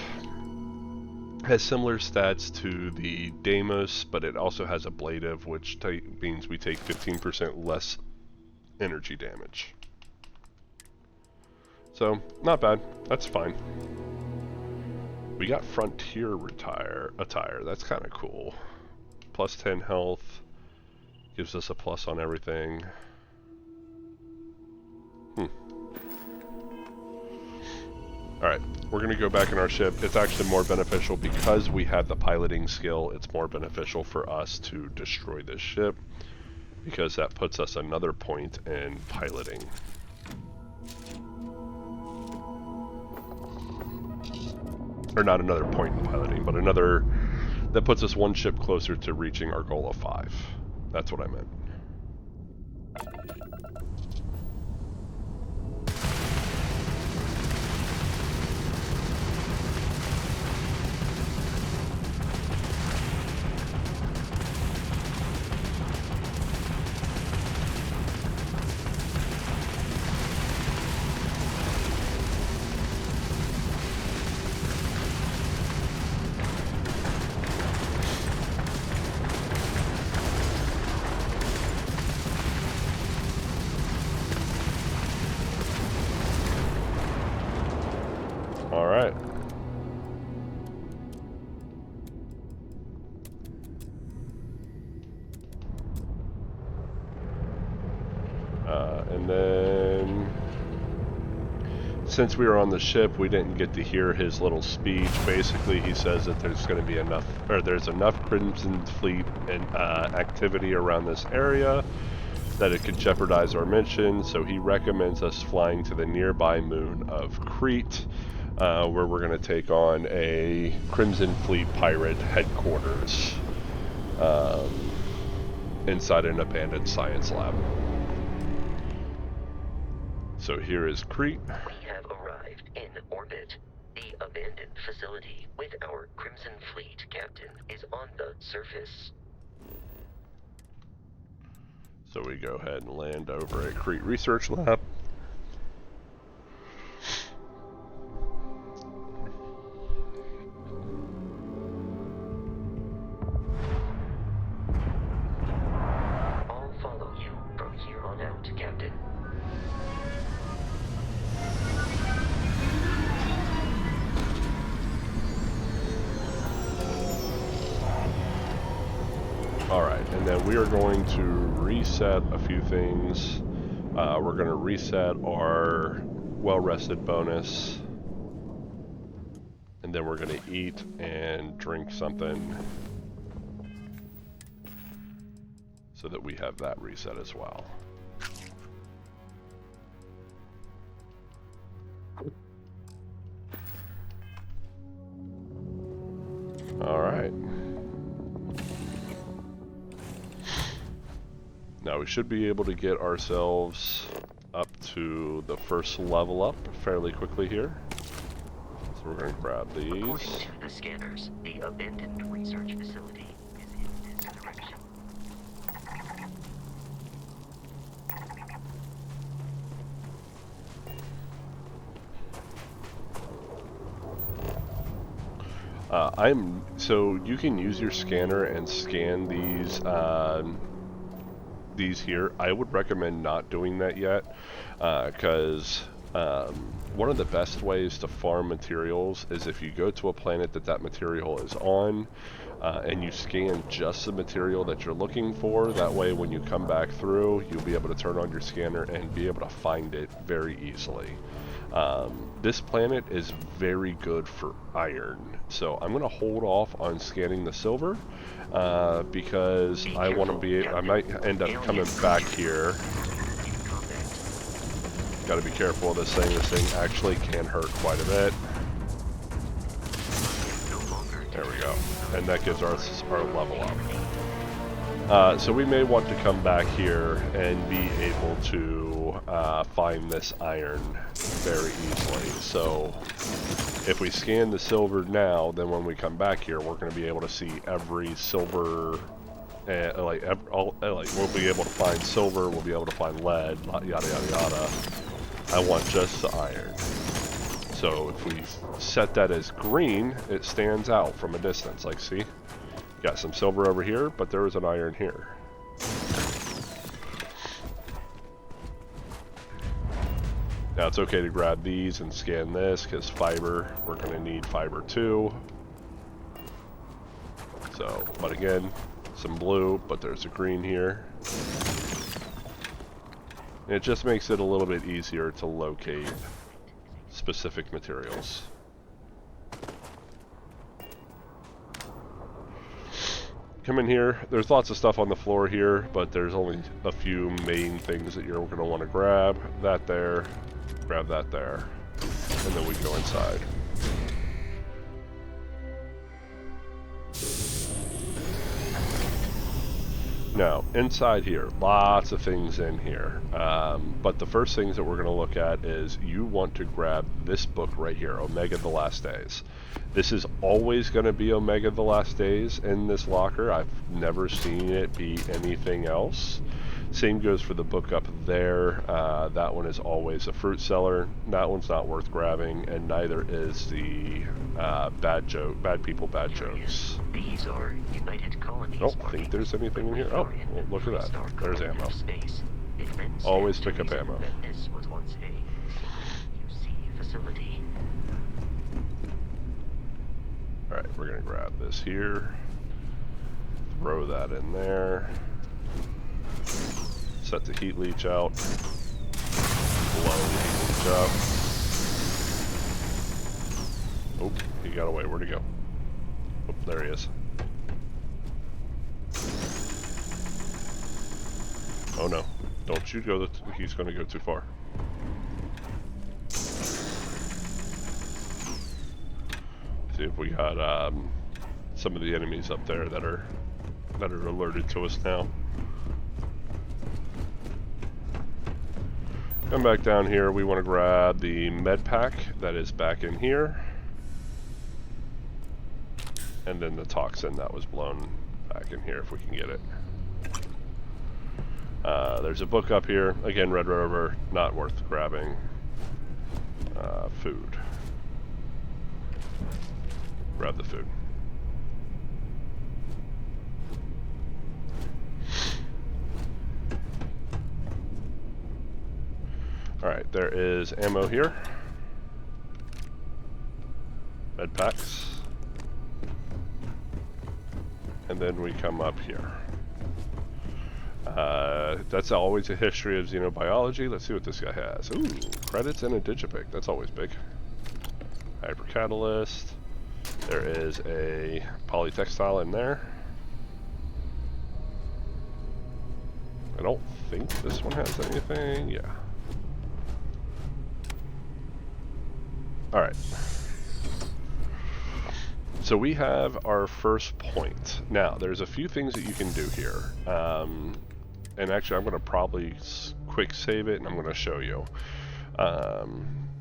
Has similar stats to the Deimos, but it also has ablative, which means we take 15% less energy damage. So, not bad. That's fine. We got Frontier attire. That's kind of cool. Plus 10 health. Gives us a plus on everything. Alright, we're going to go back in our ship. It's actually more beneficial because we have the piloting skill. It's more beneficial for us to destroy this ship, because that puts us another point in piloting. Or not another point in piloting, but another... That puts us one ship closer to reaching our goal of 5. That's what I meant. Alright. And then, since we were on the ship, we didn't get to hear his little speech. Basically, he says that there's going to be enough, or there's enough Crimson Fleet and activity around this area that it could jeopardize our mission, so he recommends us flying to the nearby moon of Crete, where we're going to take on a Crimson Fleet pirate headquarters inside an abandoned science lab. So here is Crete. We have arrived in orbit. The abandoned facility with our Crimson Fleet captain is on the surface. So we go ahead and land over at Crete Research Lab. I'll follow you from here on out, Captain. Alright, and then we are going to reset a few things. We're going to reset our well-rested bonus. And then we're going to eat and drink something so that we have that reset as well. Alright. Now we should be able to get ourselves up to the first level up fairly quickly here. So we're going to grab these. According to the scanners, the abandoned research facility is in this direction. So you can use your scanner and scan these here. I would recommend not doing that yet, because one of the best ways to farm materials is if you go to a planet that material is on, and you scan just the material that you're looking for. That way when you come back through, you'll be able to turn on your scanner and be able to find it very easily. This planet is very good for iron, so I'm going to hold off on scanning the silver, because I want to be, I might end up coming back here. Got to be careful of this thing. This thing actually can hurt quite a bit. There we go. And that gives us our level up. So we may want to come back here and be able to find this iron very easily. So if we scan the silver now, then when we come back here, we're going to be able to see every silver. We'll be able to find silver. We'll be able to find lead. Yada yada yada. I want just the iron. So if we set that as green, it stands out from a distance. Like, see? Got some silver over here, but there was an iron here. Now it's okay to grab these and scan this, because fiber, we're going to need fiber too. So, but again, some blue, but there's a green here. And it just makes it a little bit easier to locate specific materials. Come in here, there's lots of stuff on the floor here, but there's only a few main things that you're going to want to grab. That there, grab that there, and then we go inside. Now, inside here, lots of things in here, but the first things that we're going to look at is you want to grab this book right here, Omega the Last Days. This is always going to be Omega the Last Days in this locker. I've never seen it be anything else. Same goes for the book up there. That one is always a fruit seller. That one's not worth grabbing, and neither is the bad people, bad jokes. These are United Colonies. I don't think there's anything in here. Oh, well, look at that. There's ammo. Always pick up ammo. This was once a UC facility. Alright, we're going to grab this here. Throw that in there. Set the heat leech out. Blow the heat leech up. Oh, he got away. Where'd he go? Oh, there he is. Oh no. Don't you go, he's going to go too far. See if we got some of the enemies up there that are alerted to us now. Come back down here, we want to grab the med pack that is back in here. And then the toxin that was blown back in here if we can get it. There's a book up here. Again, Red Rover, not worth grabbing. Food. Grab the food. Alright, there is ammo here. Med packs. And then we come up here. That's always a history of xenobiology. Let's see what this guy has. Ooh, credits and a digipic. That's always big. Hypercatalyst. There is a polytextile in there. I don't think this one has anything. Yeah. Alright. So we have our first point. Now, there's a few things that you can do here. And actually, I'm going to probably quick save it and I'm going to show you.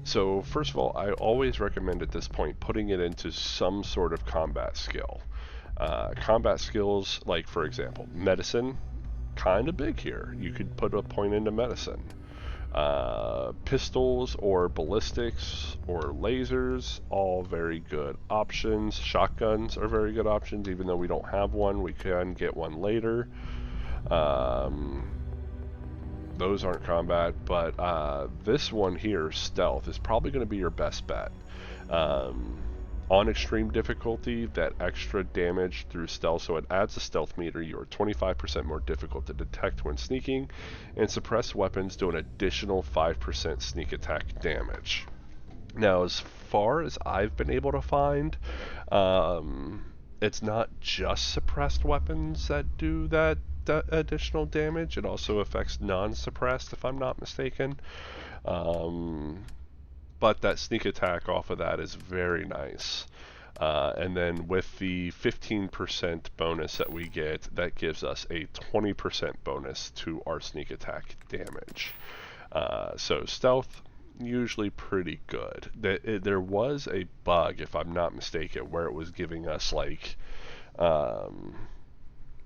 So first of all, I always recommend at this point putting it into some sort of combat skill. Combat skills, like for example, medicine, kind of big here. You could put a point into medicine. Pistols or ballistics or lasers, all very good options. Shotguns are very good options, even though we don't have one, we can get one later. Those aren't combat, but this one here, stealth, is probably going to be your best bet. On extreme difficulty, that extra damage through stealth, so it adds a stealth meter. You're 25% more difficult to detect when sneaking, and suppressed weapons do an additional 5% sneak attack damage. Now, as far as I've been able to find, it's not just suppressed weapons that do that additional damage. It also affects non-suppressed, if I'm not mistaken. But that sneak attack off of that is very nice. And then with the 15% bonus that we get, that gives us a 20% bonus to our sneak attack damage. So stealth, usually pretty good. There was a bug, if I'm not mistaken, where it was giving us like...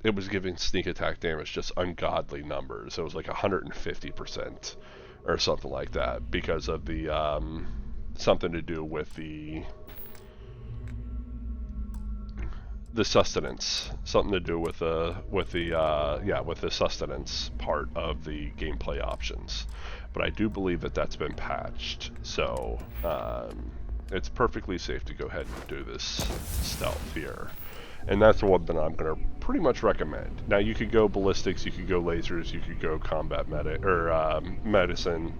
it was giving sneak attack damage just ungodly numbers. It was like 150%. Or something like that, because of the something to do with the sustenance, something to do with the sustenance part of the gameplay options. but I do believe that that's been patched, so it's perfectly safe to go ahead and do this stealth here. And that's the one that I'm going to pretty much recommend. Now you could go ballistics, you could go lasers, you could go combat medicine.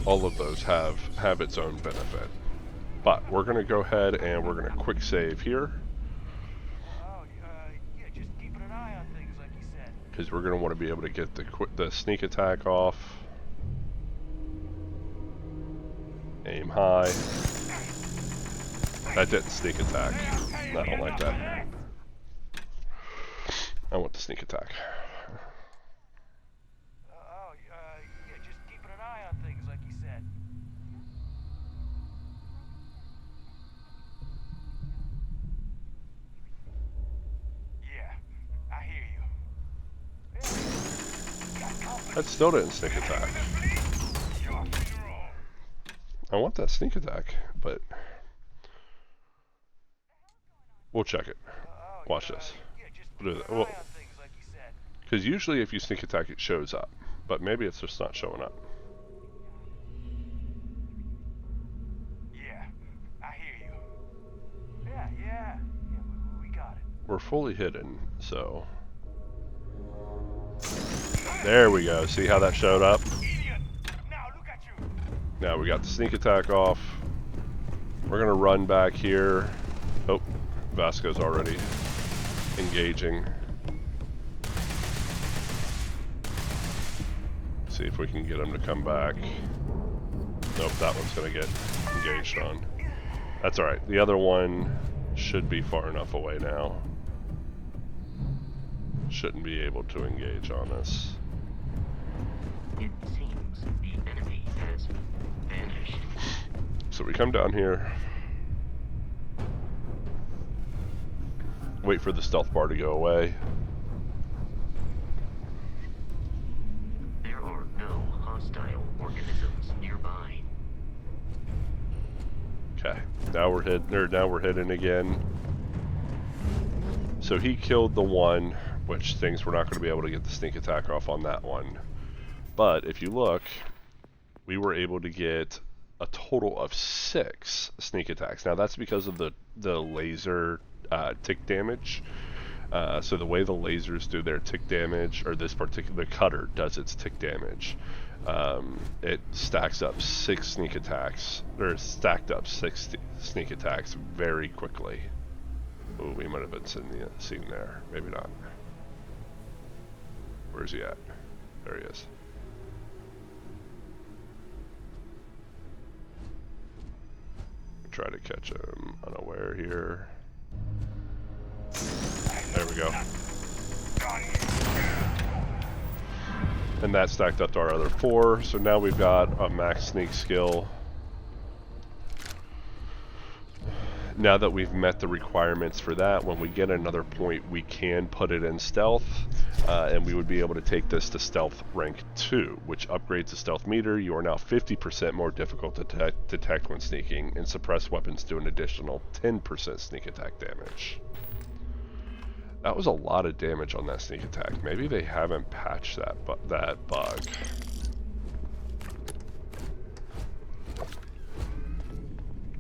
All of those have its own benefit. But we're going to go ahead and we're going to quick save here. Because we're going to want to be able to get the sneak attack off. Aim high. That didn't sneak attack. I don't like that. I want the sneak attack. Just keeping an eye on things like you said. Yeah, I hear you. That still didn't sneak attack. I want that sneak attack, but we'll check it. Watch this. We'll do that. Well, because usually if you sneak attack, it shows up, but maybe it's just not showing up. Yeah, I hear you. Yeah, we got it. We're fully hidden, so there we go. See how that showed up? Now we got the sneak attack off. We're gonna run back here. Oh, Vasco's already engaging. See if we can get him to come back. Nope, that one's gonna get engaged on. That's alright. The other one should be far enough away now. Shouldn't be able to engage on us. It seems the enemy has vanished. So we come down here. Wait for the stealth bar to go away. There are no hostile organisms nearby. Okay, now we're hidden again. So he killed the one, which things we're not going to be able to get the sneak attack off on that one. But if you look, we were able to get a total of 6 sneak attacks. Now that's because of the laser tick damage. So the way the lasers do their tick damage, or this particular cutter does its tick damage, it stacks up 6 sneak attacks, or stacked up 6 sneak attacks very quickly. Ooh, we might have been seen there. Maybe not. Where's he at? There he is. Try to catch him unaware here. There we go. And that stacked up to our other 4, so now we've got a max sneak skill. Now that we've met the requirements for that, when we get another point, we can put it in stealth, and we would be able to take this to stealth rank 2, which upgrades the stealth meter. You are now 50% more difficult to detect when sneaking, and suppressed weapons do an additional 10% sneak attack damage. That was a lot of damage on that sneak attack. Maybe they haven't patched that bug.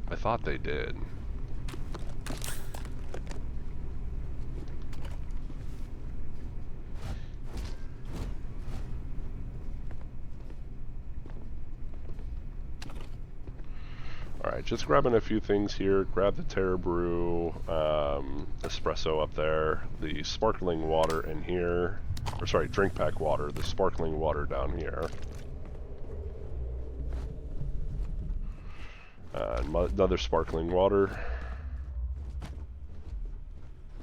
I thought they did. Alright, just grabbing a few things here. Grab the Terra Brew, espresso up there, the sparkling water in here, or sorry, drink pack water, the sparkling water down here. Another sparkling water.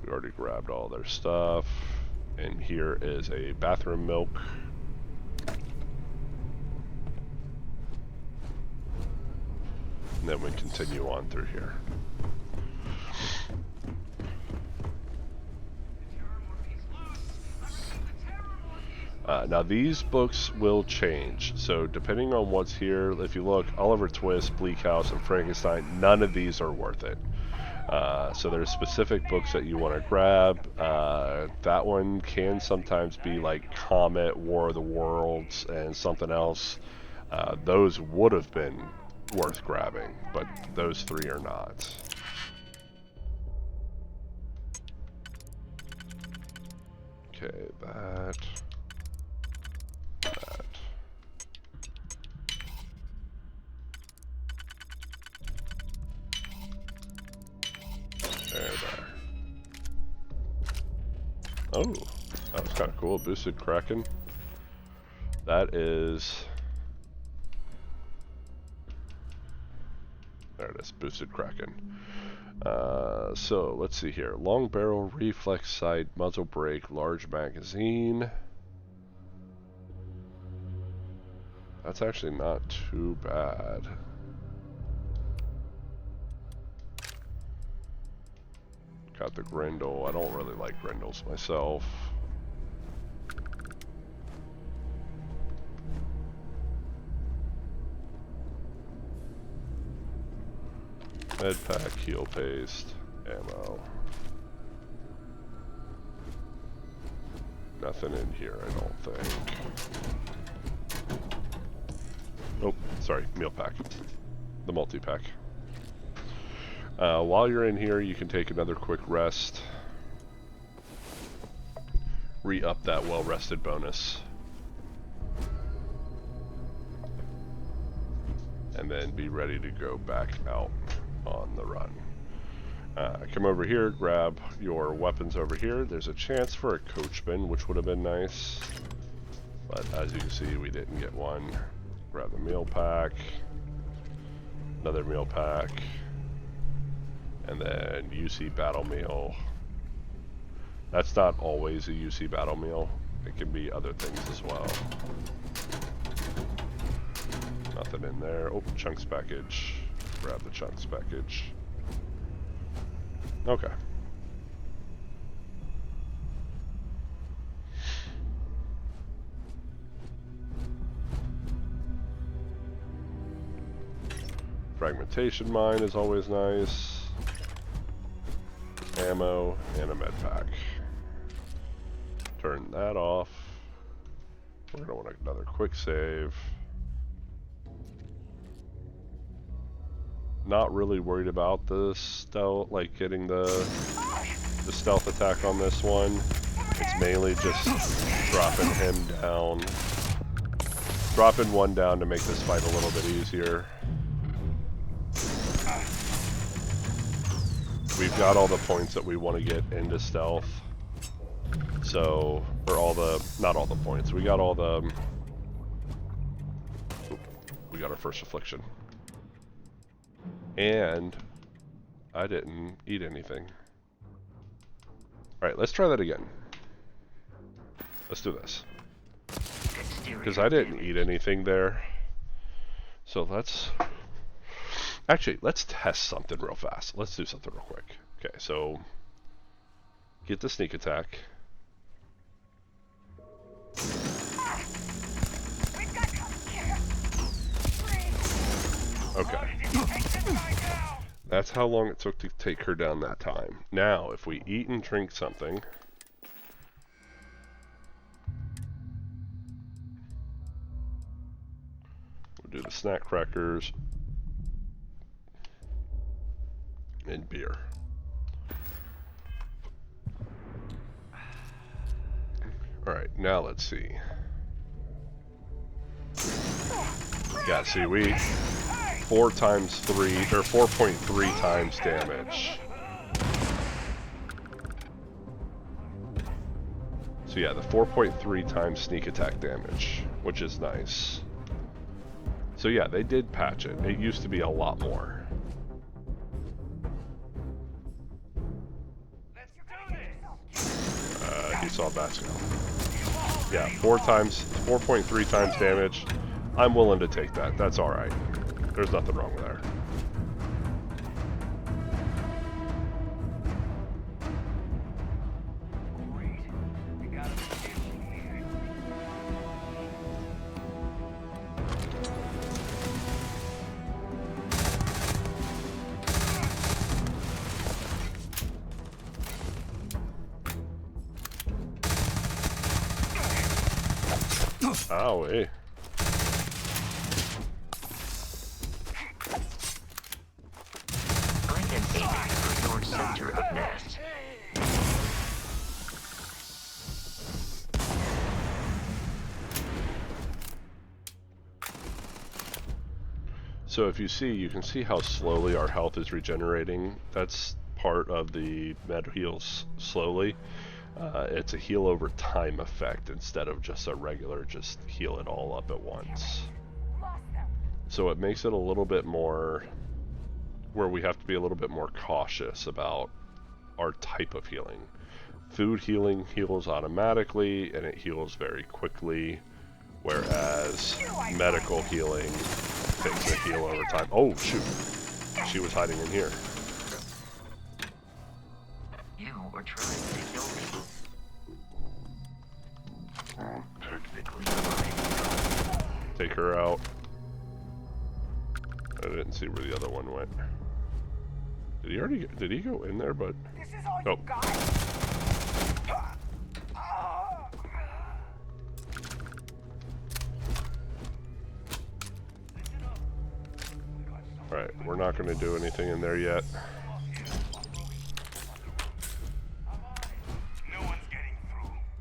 We already grabbed all their stuff. And here is a bathroom milk. And then we continue on through here. Now these books will change, so depending on what's here, if you look, Oliver Twist, Bleak House, and Frankenstein, none of these are worth it. So there's specific books that you want to grab. That one can sometimes be like Comet, War of the Worlds, and something else. Those would have been worth grabbing, but those three are not. Okay, that. There. Oh, that was kind of cool. Boosted Kraken. That is... There it is, Boosted Kraken. So, let's see here. Long barrel, reflex sight, muzzle brake, large magazine. That's actually not too bad. Got the Grendel. I don't really like Grendels myself. Med pack, heal paste, ammo. Nothing in here, I don't think. Oh, sorry, meal pack. The multi-pack. While you're in here, you can take another quick rest. Re-up that well-rested bonus. And then be ready to go back out on the run. Come over here, grab your weapons over here. There's a chance for a coachman, which would have been nice. But as you can see, we didn't get one. Grab the meal pack. Another meal pack. And then UC battle meal. That's not always a UC battle meal. It can be other things as well. Nothing in there. Oh, chunks package. Grab the chunks package. Okay. Fragmentation mine is always nice. Ammo and a med pack. Turn that off. We're gonna want another quick save. Not really worried about the stealth, like getting the stealth attack on this one. It's mainly just dropping him down. Dropping one down to make this fight a little bit easier. We've got all the points that we want to get into stealth. So, or all the, not all the points, we got all the, we got our first affliction. And I didn't eat anything. Alright, let's try that again. Let's do this. Because I didn't eat anything there. So let's... Actually, let's test something real fast. Let's do something real quick. Okay, so... Get the sneak attack. Okay. That's how long it took to take her down that time. Now, if we eat and drink something... We'll do the snack crackers. And beer. Alright, now let's see. Yeah, see, we... 4 times 3, or 4.3 times damage. So yeah, the 4.3 times sneak attack damage, which is nice. So yeah, they did patch it. It used to be a lot more. He saw Basco. Yeah, 4.3 times damage. I'm willing to take that. That's alright. There's nothing wrong with there. Owie. I am aiming for your center of mass. So if you see, you can see how slowly our health is regenerating. That's part of the med heals slowly. It's a heal over time effect instead of just a regular just heal it all up at once. So it makes it a little bit more where we have to be a little bit more cautious about our type of healing. Food healing heals automatically and it heals very quickly, whereas medical healing takes a heal over time. Oh shoot, she was hiding in here. You were trying to kill me. Perfectly fine. Take her out. I didn't see where the other one went. Did he go in there? But oh. Alright, we're not going to do anything in there yet.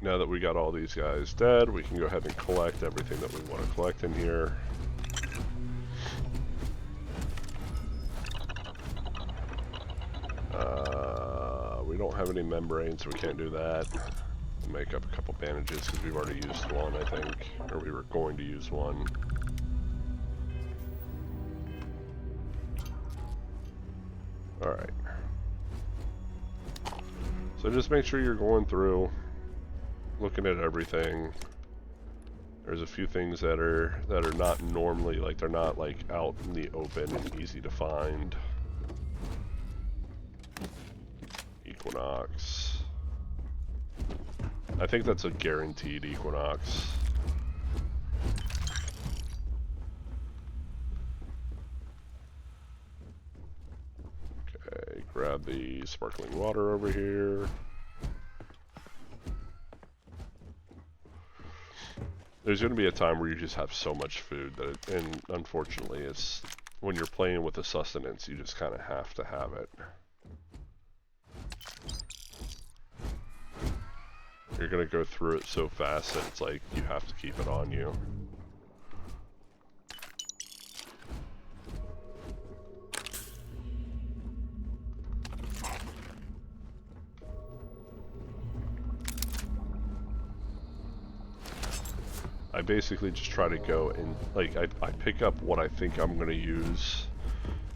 Now that we got all these guys dead, we can go ahead and collect everything that we want to collect in here. We don't have any membranes, so we can't do that. Make up a couple bandages because we've already used one, I think. Or we were going to use one. Alright. So just make sure you're going through, looking at everything. There's a few things that are not normally, like they're not like out in the open and easy to find. Equinox. I think that's a guaranteed Equinox. Okay, grab the sparkling water over here. There's going to be a time where you just have so much food that and unfortunately it's when you're playing with the sustenance, you just kind of have to have it. You're going to go through it so fast that it's like you have to keep it on you. I basically just try to go and like I pick up what I think I'm going to use.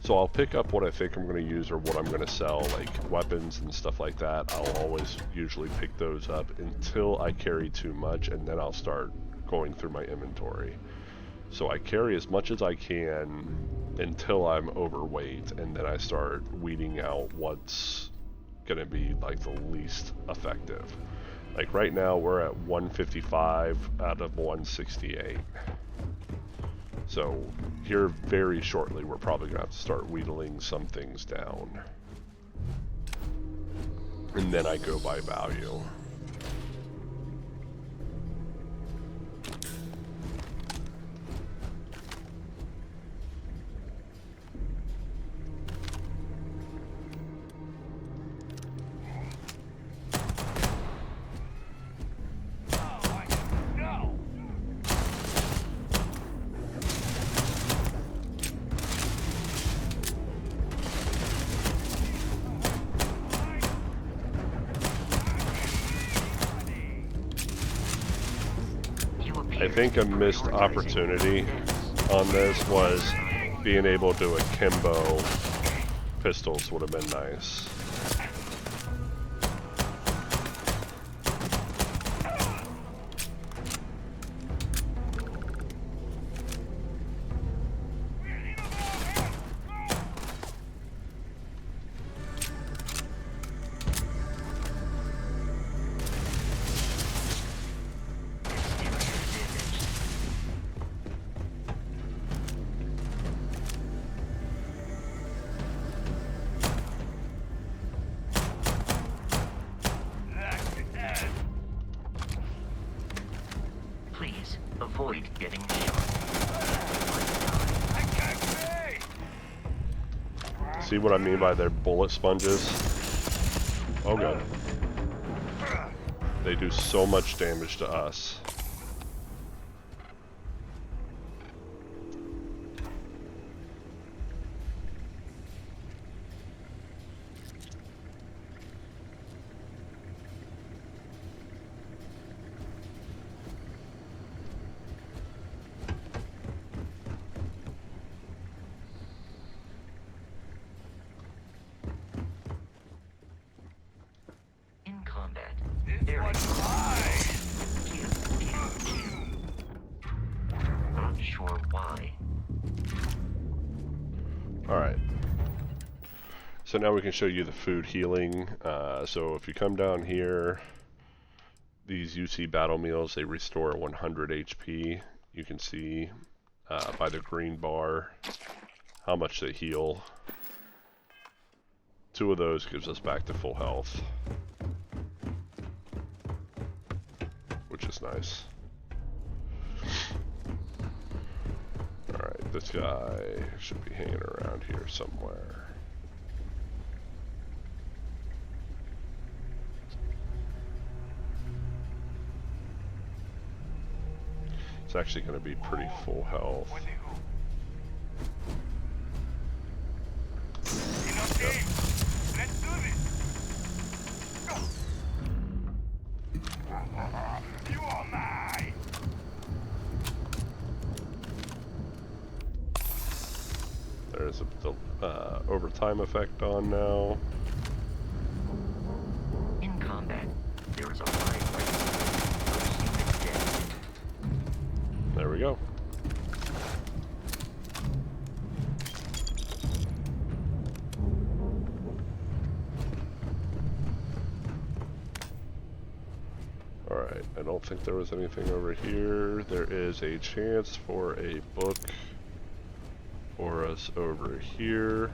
So I'll pick up what I think I'm going to use or what I'm going to sell, like weapons and stuff like that. I'll always usually pick those up until I carry too much, and then I'll start going through my inventory. So I carry as much as I can until I'm overweight, and then I start weeding out what's going to be like the least effective. Like right now we're at 155 out of 168. So here very shortly we're probably going to have to start wheedling some things down. And then I go by value. I think a missed opportunity on this was being able to akimbo pistols would have been nice. avoid getting shot. I can't see! See what I mean by their bullet sponges? Oh god. They do so much damage to us. In combat, This one's mine! not sure why. Alright. So now we can show you the food healing. So if you come down here, these UC battle meals, they restore 100 HP. You can see by the green bar how much they heal. 2 of those gives us back to full health, which is nice. Alright, this guy should be hanging around here somewhere. It's actually going to be pretty full health. Yep. Let's do this! You are mine! There's the overtime effect on now. In combat, there is a wide range of human death. There we go. Alright, I don't think there was anything over here. There is a chance for a book for us over here.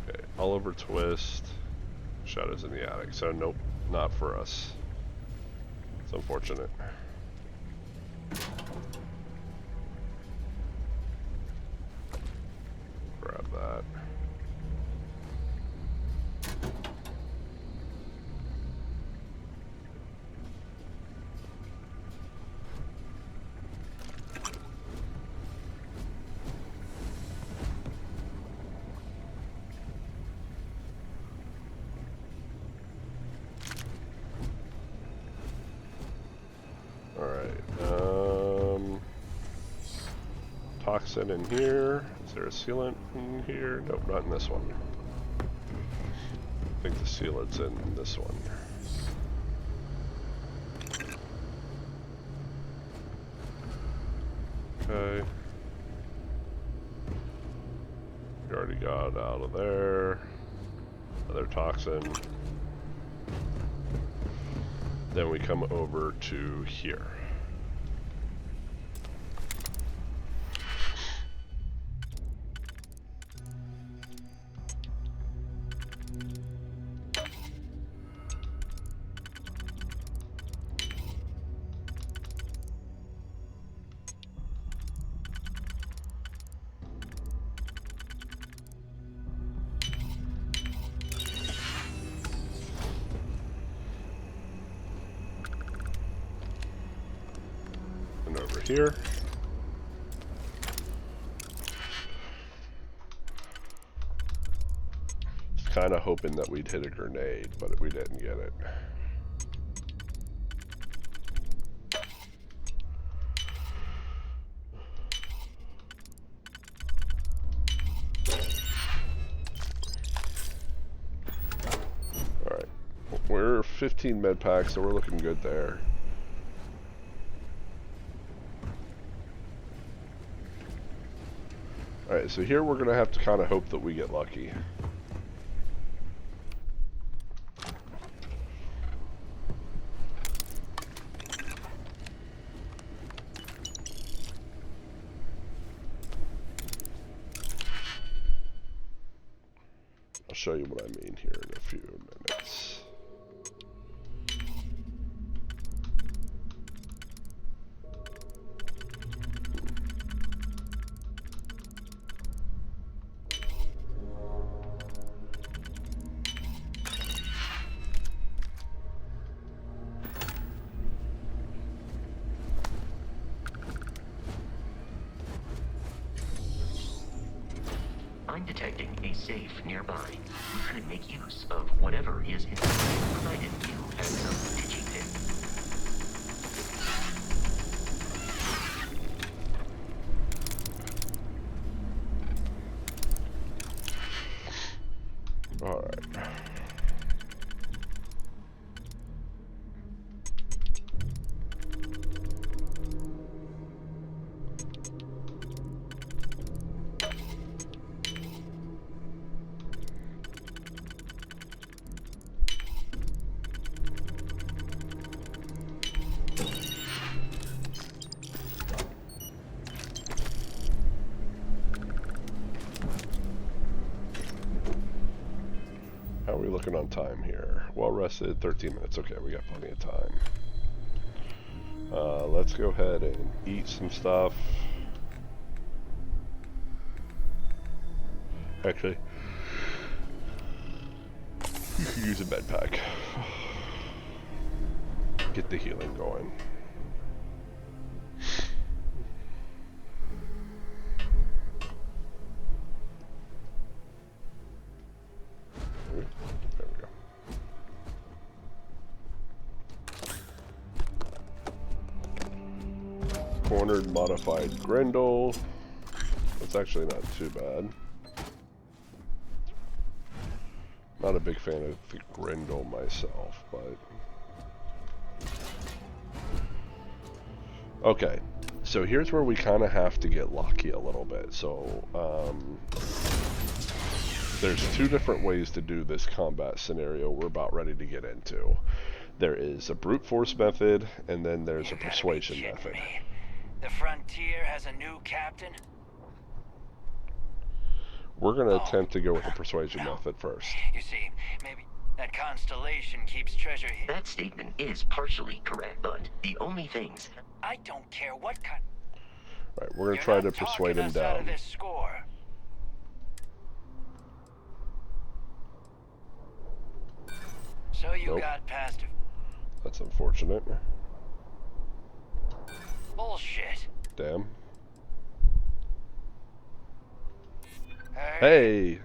Okay, Oliver Twist. Shadows in the attic. So nope, not for us. It's unfortunate. Grab that. Toxin in here. Is there a sealant in here? Nope, not in this one. I think the sealant's in this one. Okay. We already got out of there. Another toxin. Then we come over to here. Here. Just kind of hoping that we'd hit a grenade, but we didn't get it. Alright, we're 15 med packs, so we're looking good there. Alright, so here we're going to have to kind of hope that we get lucky. I'll show you what I mean here in a few minutes. I'm detecting a safe nearby. We could make use of whatever is inside, provided you have some ditching pin. All right. How are we looking on time here? Well rested, 13 minutes. Okay, we got plenty of time. Let's go ahead and eat some stuff. Actually, you can use a med pack. Get the healing going. There we go. Cornered modified Grendel. That's actually not too bad. Not a big fan of the Grendel myself, but... Okay, so here's where we kind of have to get lucky a little bit. So, there's two different ways to do this combat scenario we're about ready to get into. There is a brute force method, and then there's a persuasion method. Me. The Frontier has a new captain? We're going to attempt to go with the persuasion method first. You see, maybe that constellation keeps treasure here. That statement is partially correct, but the only things... I don't care what kind... Right, we're going to try to persuade him Out down. of this score. So you Nope. got past... That's unfortunate. Bullshit. Damn. Hey!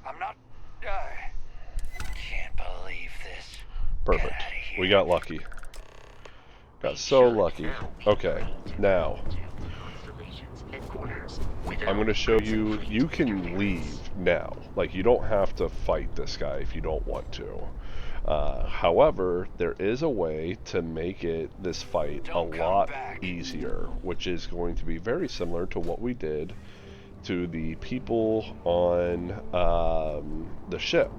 I'm not... can't believe this. Perfect. We got lucky. Got so lucky. Okay, now I'm going to show you, you can leave now. Like, you don't have to fight this guy if you don't want to. However, there is a way to make this fight a lot easier, which is going to be very similar to what we did to the people on the ship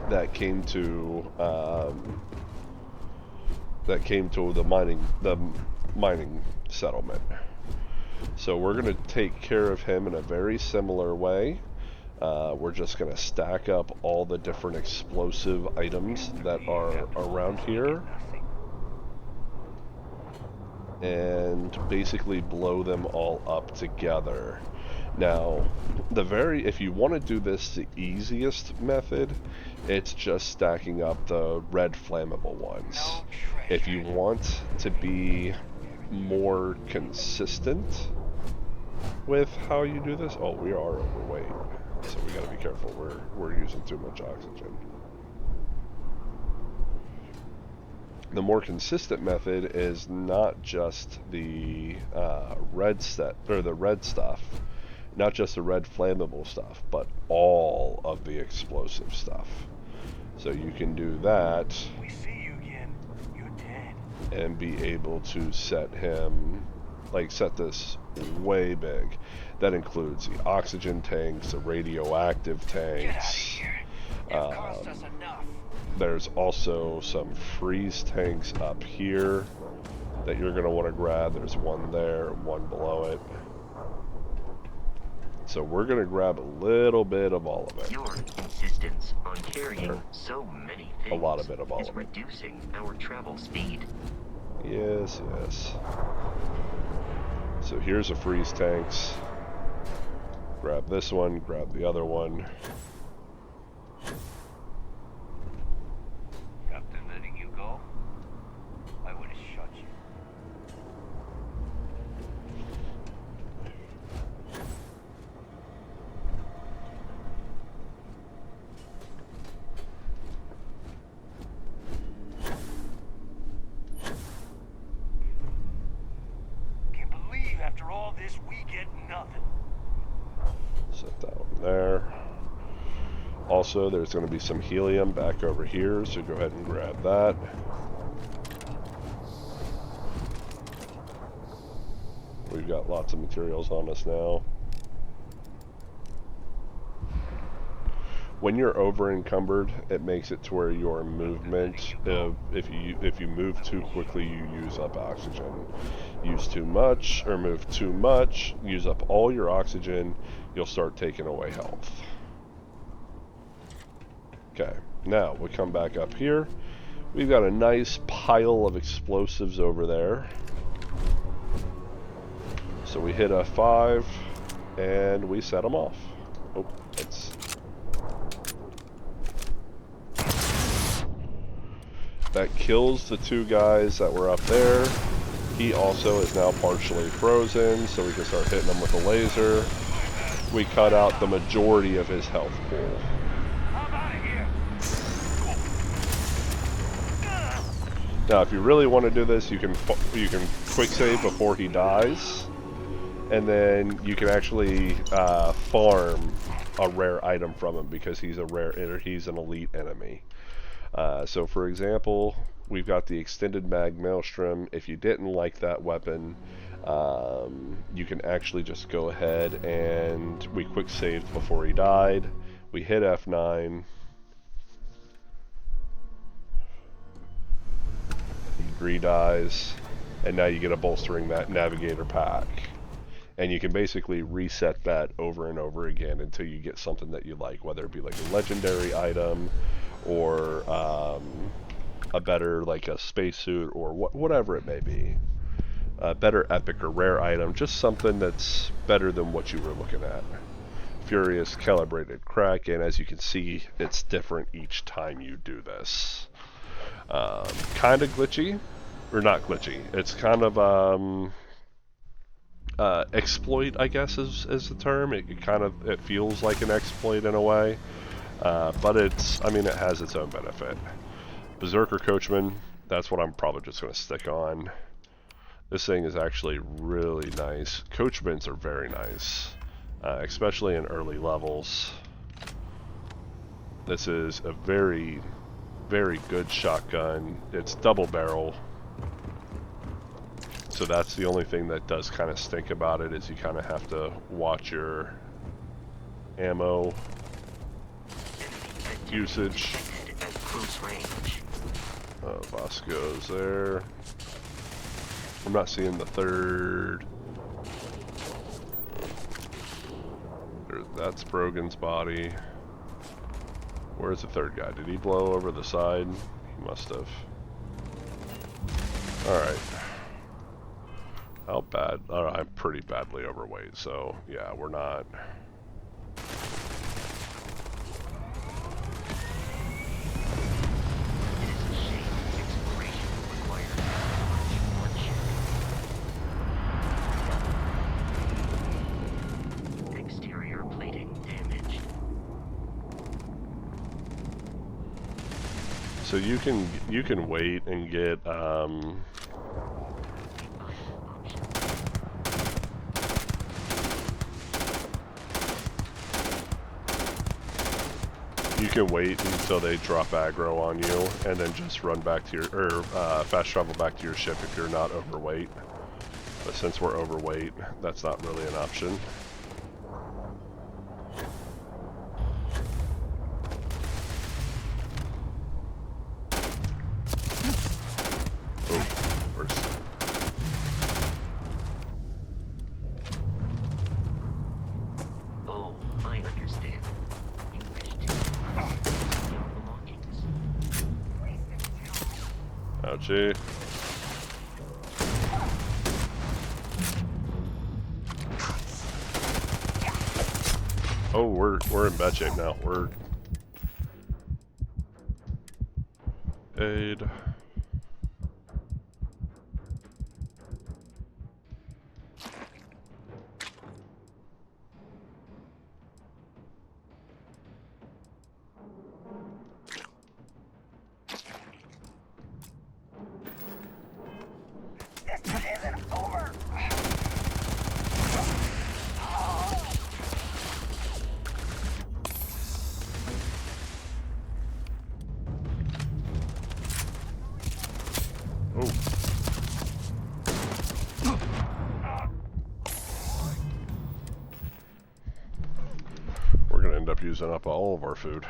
that came to the mining settlement. So we're going to take care of him in a very similar way. We're just going to stack up all the different explosive items that are around here and basically blow them all up together. Now, if you want to do this the easiest method, it's just stacking up the red flammable ones. If you want to be more consistent with how you do this, oh, we are overweight, so we got to be careful. We're using too much oxygen. The more consistent method is not just the red stuff, not just the red flammable stuff, but all of the explosive stuff. So you can do that. We see you again. You're dead. And be able to set this way big. That includes the oxygen tanks, the radioactive tanks. Get out of here. You've cost us enough. There's also some freeze tanks up here that you're going to want to grab. There's one there, one below it. So we're going to grab a little bit of all of it. Your insistence on carrying so many things a lot of it of all is of it. reducing our travel speed. Yes, yes. So here's the freeze tanks. Grab this one, grab the other one. Captain letting you go? I would have shot you. there. Also, there's going to be some helium back over here, so go ahead and grab that. We've got lots of materials on us now. When you're over encumbered, it makes it to where your movement, if you move too quickly, you use up oxygen. Use too much, or move too much, use up all your oxygen, you'll start taking away health. Okay, now we come back up here. We've got a nice pile of explosives over there. So we hit F5 and we set them off. Oh, that's... That kills the two guys that were up there. He also is now partially frozen, so we can start hitting him with a laser. We cut out the majority of his health pool. Now, if you really want to do this, you can quick save before he dies, and then you can actually farm a rare item from him because he's an elite enemy. So, for example, we've got the extended mag maelstrom. If you didn't like that weapon, you can actually just go ahead and we quick saved before he died. We hit F9. He dies, and now you get a bolstering that navigator pack, and you can basically reset that over and over again until you get something that you like, whether it be like a legendary item or a better, like a spacesuit, or whatever it may be, a better epic or rare item, just something that's better than what you were looking at. Furious calibrated Kraken, as you can see, it's different each time you do this. Kind of glitchy, or not glitchy, it's kind of exploit, I guess is the term. It feels like an exploit in a way, but it has its own benefit. Berserker Coachman, that's what I'm probably just going to stick on. This thing is actually really nice. Coachmans are very nice, especially in early levels. This is a very good shotgun. It's double barrel, so that's the only thing that does kind of stink about it, is you kind of have to watch your ammo usage. Vasco's there. I'm not seeing the third. That's Brogan's body. Where's the third guy? Did he blow over the side? He must have. Alright. How bad? I'm pretty badly overweight, so yeah, we're not. Exterior plating damaged. So you can wait and get you can wait until they drop aggro on you, and then just run back to your, fast travel back to your ship if you're not overweight. But since we're overweight, that's not really an option. Oh, I understand. You wish to your belongings. Ouchie. Oh, we're in bad shape now. We're aid. end up using up all of our food.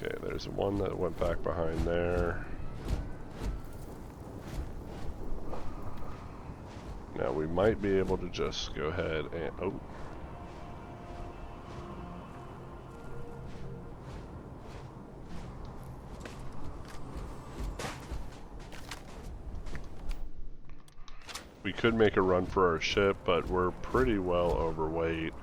Okay, there's one that went back behind there. Now we might be able to just go ahead and... oh. We could make a run for our ship, but we're pretty well overweight.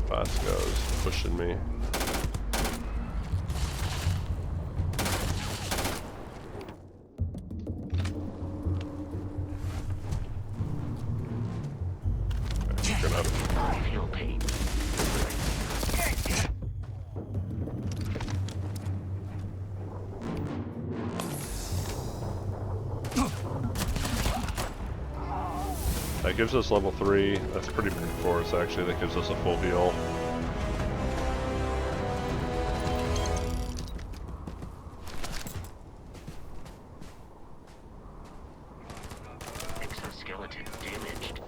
Vasco's pushing me. I feel pain. That gives us level 3. That's pretty big for us, actually. That gives us a full heal. Exoskeleton damaged.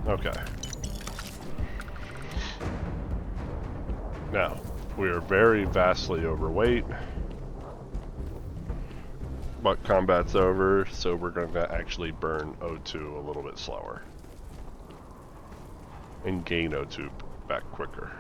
Okay. Now, we are very vastly overweight, but combat's over, so we're going to actually burn O2 a little bit slower and gain O2 back quicker.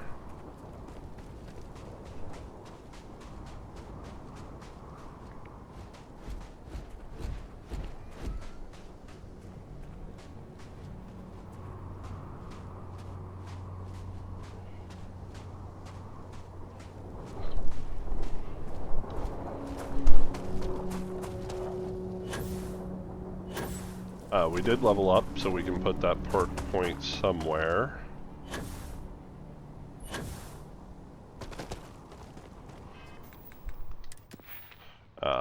We did level up, so we can put that perk point somewhere.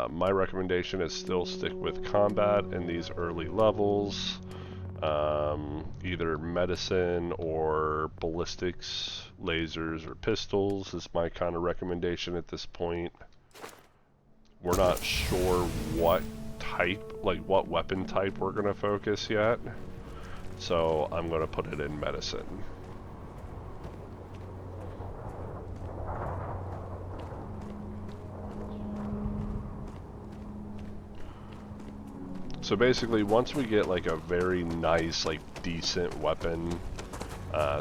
My recommendation is still stick with combat in these early levels. Either medicine or ballistics, lasers, or pistols is my kind of recommendation at this point. We're not sure what type, like what weapon type we're going to focus yet, so I'm going to put it in medicine. So basically, once we get like a very nice, like decent weapon,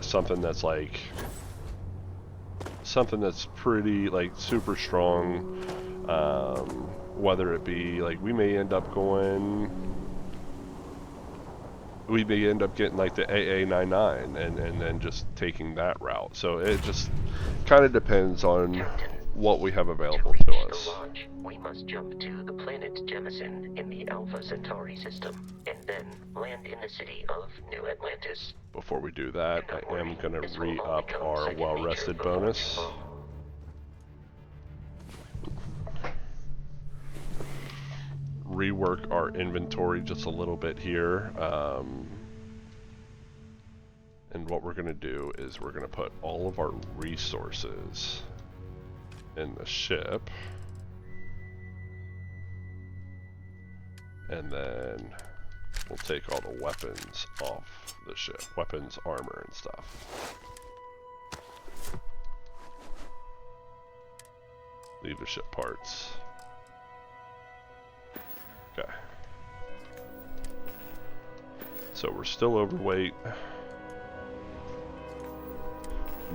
something that's pretty like super strong, whether it be like we may end up getting like the AA-99 and then just taking that route. So it just kind of depends on what we have available to to reach us. the lodge, we must jump to the planet Jemison in the Alpha Centauri system, and then land in the city of New Atlantis. Before we do that, I am going to This will all re-up become our second well-rested nature before bonus. too long. Rework our inventory just a little bit here. And what we're going to do is we're going to put all of our resources in the ship. And then we'll take all the weapons off the ship. Weapons, armor, and stuff. Leave the ship parts. Okay. So we're still overweight.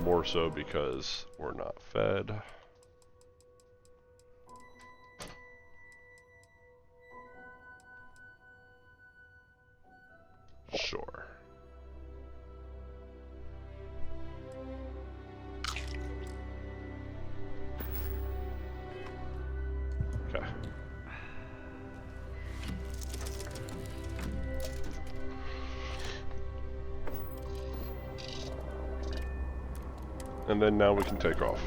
More so because we're not fed. Sure. Okay. And then now we can take off.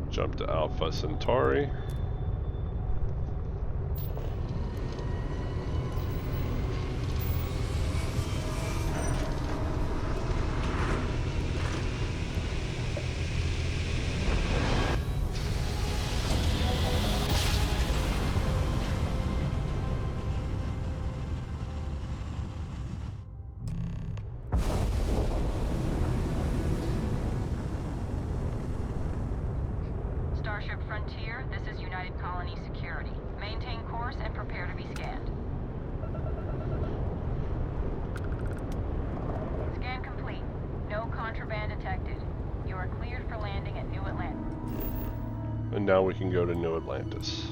Jump to Alpha Centauri. Starship Frontier, this is United Colony Security. Maintain course and prepare to be scanned. Scan complete. No contraband detected. You are cleared for landing at New Atlantis. And now we can go to New Atlantis.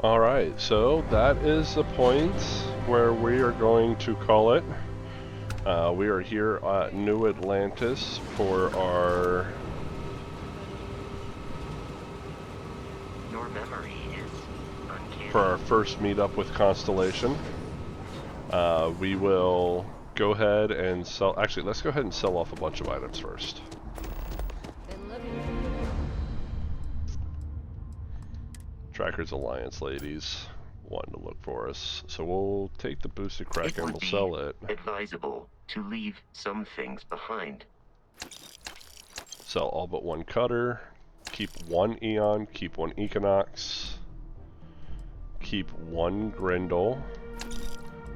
Alright, so that is the point where we are going to call it. We are here at New Atlantis for our... Your memory is uncanny. For our first meetup with Constellation. We will go ahead and sell... Actually, let's go ahead and sell off a bunch of items first. Tracker's Alliance ladies wanting to look for us. So we'll take the boosted crack and we'll sell it. Advisable to leave some things behind. Sell all but one cutter. Keep one Eon. Keep one Equinox. Keep one Grendel.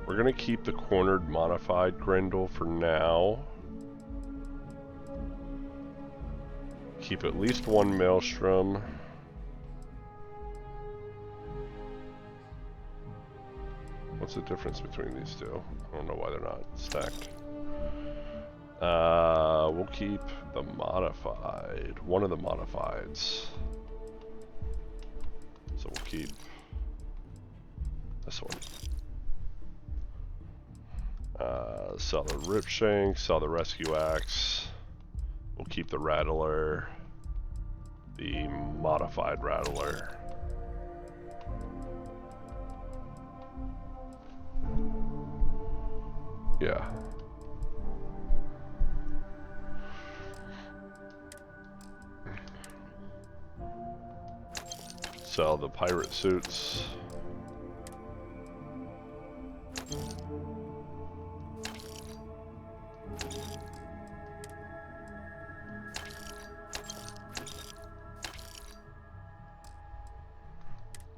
We're going to keep the cornered modified Grendel for now. Keep at least one Maelstrom. What's the difference between these two? I don't know why they're not stacked. We'll keep the modified. One of the modifieds. So we'll keep this one. Sell the Ripshank, sell the Rescue Axe. We'll keep the Rattler. The modified Rattler. Yeah. sell the pirate suits.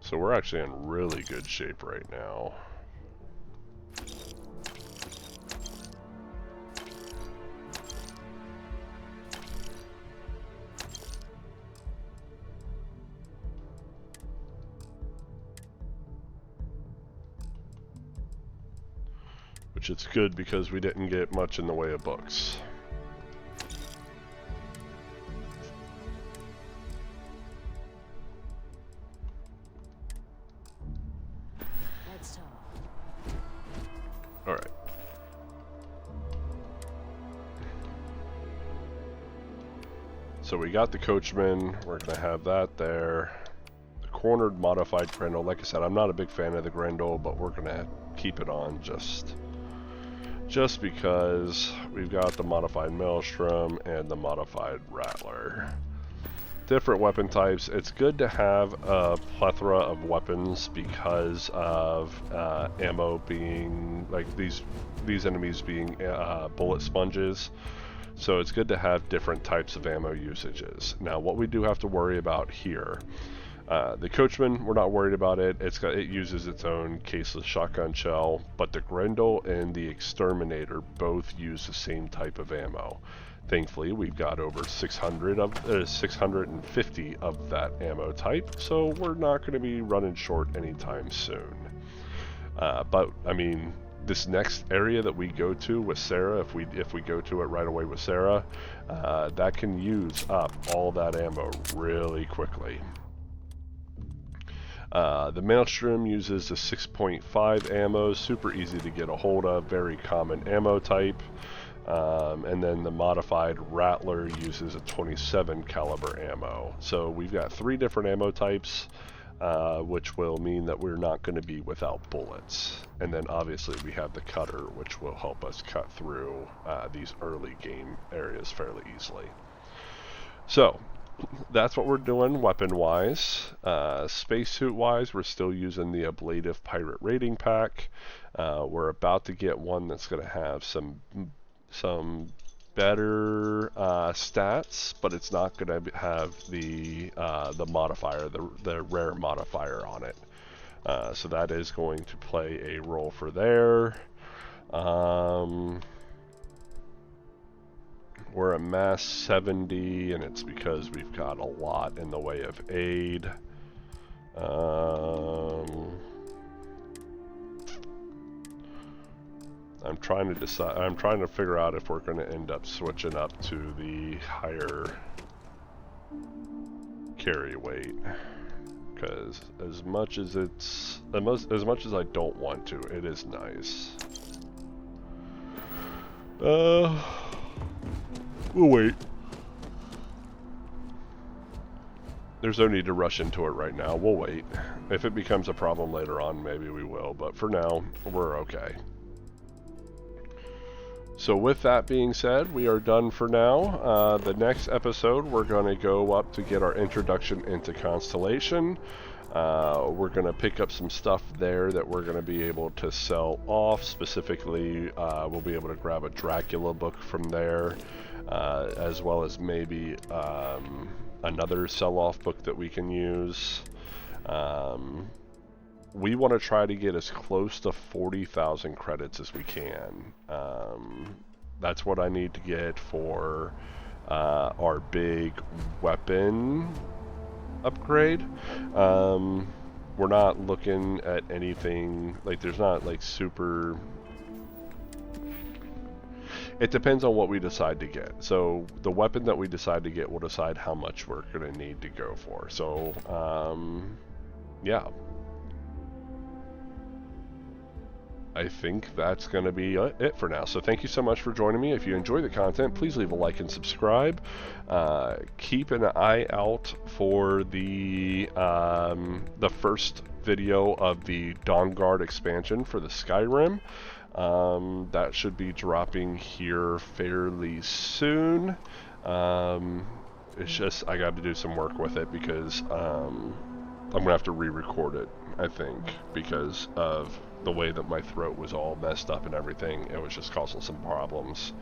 So we're actually in really good shape right now. Which it's good because we didn't get much in the way of books. Let's talk. All right. So we got the coachman. We're gonna have that there. The cornered modified Grendel. Like I said, I'm not a big fan of the Grendel, but we're gonna keep it on just because we've got the modified Maelstrom and the modified Rattler. Different weapon types. It's good to have a plethora of weapons because of ammo being, like these enemies being bullet sponges. So it's good to have different types of ammo usages. Now what we do have to worry about here, the coachman, we're not worried about it. It uses its own caseless shotgun shell, but the Grendel and the exterminator both use the same type of ammo. Thankfully, we've got over 650 of that ammo type, so we're not going to be running short anytime soon. But I mean, this next area that we go to with Sarah, if we go to it right away with Sarah, that can use up all that ammo really quickly. The Maelstrom uses a 6.5 ammo, super easy to get a hold of, very common ammo type. And then the modified Rattler uses a 27 caliber ammo. So we've got 3 different ammo types, which will mean that we're not going to be without bullets. And then obviously we have the cutter, which will help us cut through these early game areas fairly easily. So that's what we're doing weapon-wise. Spacesuit-wise, we're still using the Ablative Pirate Rating Pack. We're about to get one that's going to have some better stats, but it's not going to have the modifier, the rare modifier on it. So that is going to play a role for there. We're at mass 70, and it's because we've got a lot in the way of aid. I'm trying to figure out if we're going to end up switching up to the higher carry weight, because as much as I don't want to, it is nice. We'll wait. There's no need to rush into it right now. We'll wait. If it becomes a problem later on, maybe we will, but for now, we're okay. So with that being said, we are done for now. The next episode, we're going to go up to get our introduction into Constellation. We're going to pick up some stuff there that we're going to be able to sell off. Specifically, we'll be able to grab a Dracula book from there, as well as maybe another sell-off book that we can use. We want to try to get as close to 40,000 credits as we can. That's what I need to get for our big weapon upgrade. We're not looking at anything, like there's not like super... It depends on what we decide to get. So the weapon that we decide to get will decide how much we're going to need to go for. So, yeah. I think that's going to be it for now. So thank you so much for joining me. If you enjoy the content, please leave a like and subscribe. Keep an eye out for the first video of the Dawnguard expansion for the Skyrim. That should be dropping here fairly soon. It's just I got to do some work with it because I'm gonna have to re-record it, I think, because of the way that my throat was all messed up and everything. It was just causing some problems.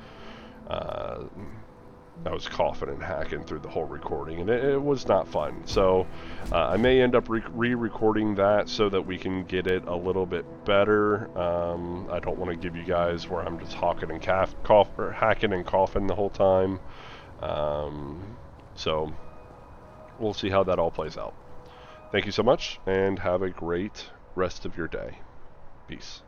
I was coughing and hacking through the whole recording, and it was not fun. So I may end up re-recording that so that we can get it a little bit better. I don't want to give you guys where I'm just hacking and coughing the whole time. So we'll see how that all plays out. Thank you so much, and have a great rest of your day. Peace.